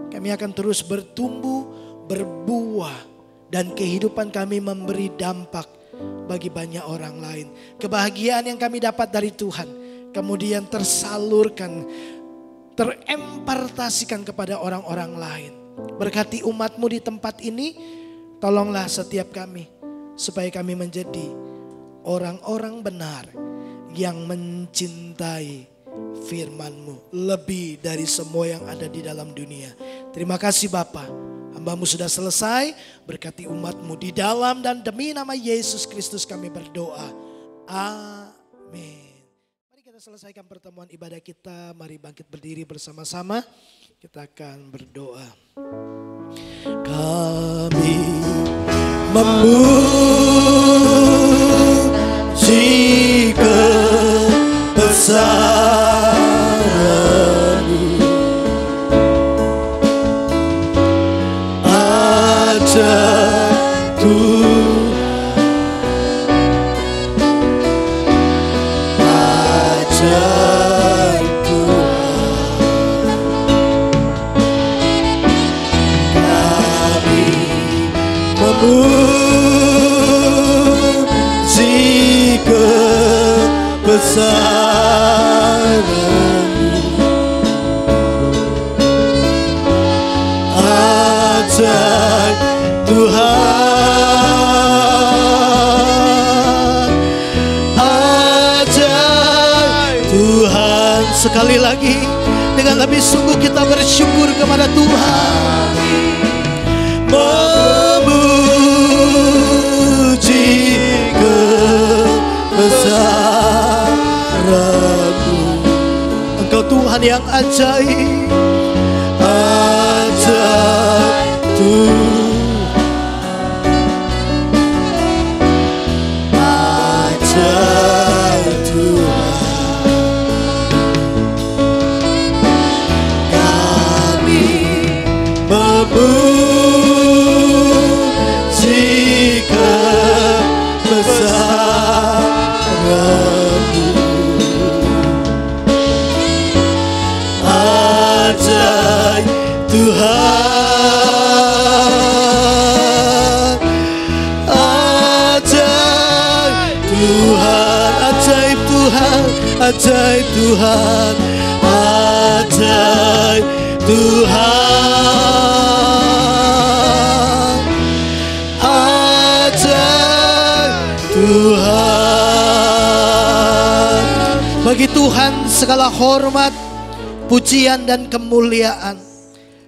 kami akan terus bertumbuh, berbuah, dan kehidupan kami memberi dampak bagi banyak orang lain. Kebahagiaan yang kami dapat dari Tuhan kemudian tersalurkan, terempartasikan kepada orang-orang lain. Berkati umat-Mu di tempat ini, tolonglah setiap kami supaya kami menjadi orang-orang benar yang mencintai firman-Mu lebih dari semua yang ada di dalam dunia. Terima kasih Bapa, hamba-Mu sudah selesai. Berkati umat-Mu di dalam dan demi nama Yesus Kristus kami berdoa. Amin. Mari kita selesaikan pertemuan ibadah kita. Mari bangkit berdiri bersama-sama. Kita akan berdoa. Kami memuji kebesaran-Mu, ajaib Tuhan, ajaib Tuhan. Kami memuji kebesaran-Mu, ajaib Tuhan, ajaib Tuhan. Sekali lagi dengan lebih sungguh kita bersyukur kepada Tuhan. Memuji kebesaran-Mu, Engkau Tuhan yang ajaib, ajaib Tuhan, ajaib Tuhan. memujikan besaranmu. Ajaib Tuhan, ajaib Tuhan, ajaib Tuhan, ajaib Tuhan, ajaib Tuhan, ajaib Tuhan. Bagi Tuhan segala hormat, pujian dan kemuliaan.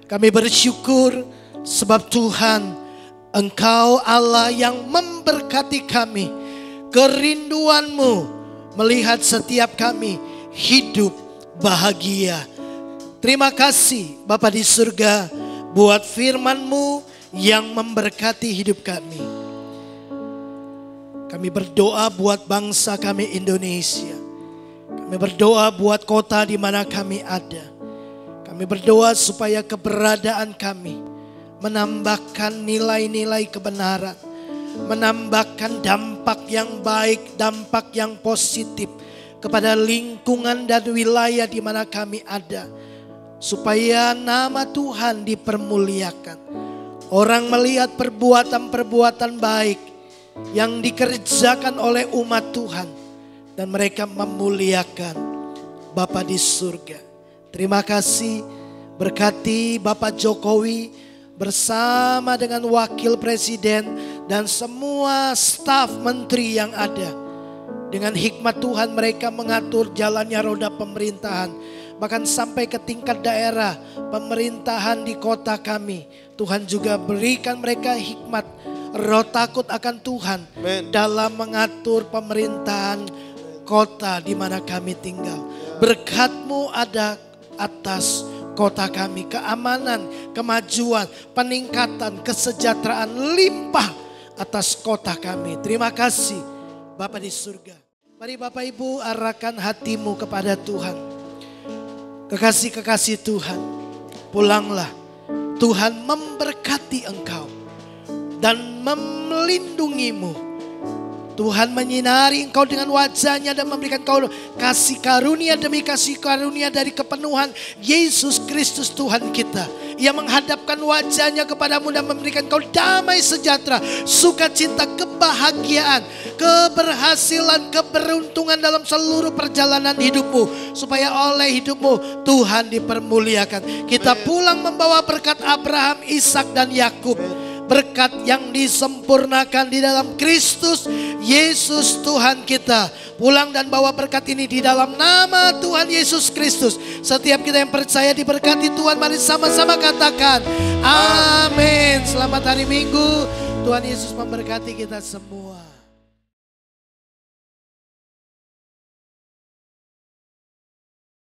Kami bersyukur sebab Tuhan, Engkau Allah yang memberkati kami. Kerinduan-Mu melihat setiap kami hidup bahagia. Terima kasih Bapa di surga buat firman-Mu yang memberkati hidup kami. Kami berdoa buat bangsa kami Indonesia. Kami berdoa buat kota di mana kami ada. Kami berdoa supaya keberadaan kami menambahkan nilai-nilai kebenaran, menambahkan dampak yang baik, dampak yang positif kepada lingkungan dan wilayah di mana kami ada. Supaya nama Tuhan dipermuliakan. Orang melihat perbuatan-perbuatan baik yang dikerjakan oleh umat Tuhan. Dan mereka memuliakan Bapa di surga. Terima kasih, berkati Bapak Jokowi bersama dengan Wakil Presiden dan semua staf menteri yang ada. Dengan hikmat Tuhan mereka mengatur jalannya roda pemerintahan. Bahkan sampai ke tingkat daerah pemerintahan di kota kami. Tuhan juga berikan mereka hikmat, roh takut akan Tuhan dalam mengatur pemerintahan kota di mana kami tinggal. Berkat-Mu ada atas kota kami, keamanan, kemajuan, peningkatan, kesejahteraan limpah atas kota kami. Terima kasih Bapa di surga. Mari Bapak Ibu arahkan hatimu kepada Tuhan. Kekasih-kekasih Tuhan, pulanglah. Tuhan memberkati engkau dan melindungimu. Tuhan menyinari engkau dengan wajahnya dan memberikan kau kasih karunia demi kasih karunia dari kepenuhan Yesus Kristus Tuhan kita. Ia menghadapkan wajahnya kepadamu dan memberikan kau damai sejahtera, sukacita, kebahagiaan, keberhasilan, keberuntungan dalam seluruh perjalanan hidupmu. Supaya oleh hidupmu Tuhan dipermuliakan. Kita pulang membawa berkat Abraham, Ishak dan Yakub. Berkat yang disempurnakan di dalam Kristus Yesus Tuhan kita. Pulang dan bawa berkat ini di dalam nama Tuhan Yesus Kristus. Setiap kita yang percaya diberkati Tuhan, mari sama-sama katakan amin. Selamat hari Minggu. Tuhan Yesus memberkati kita semua.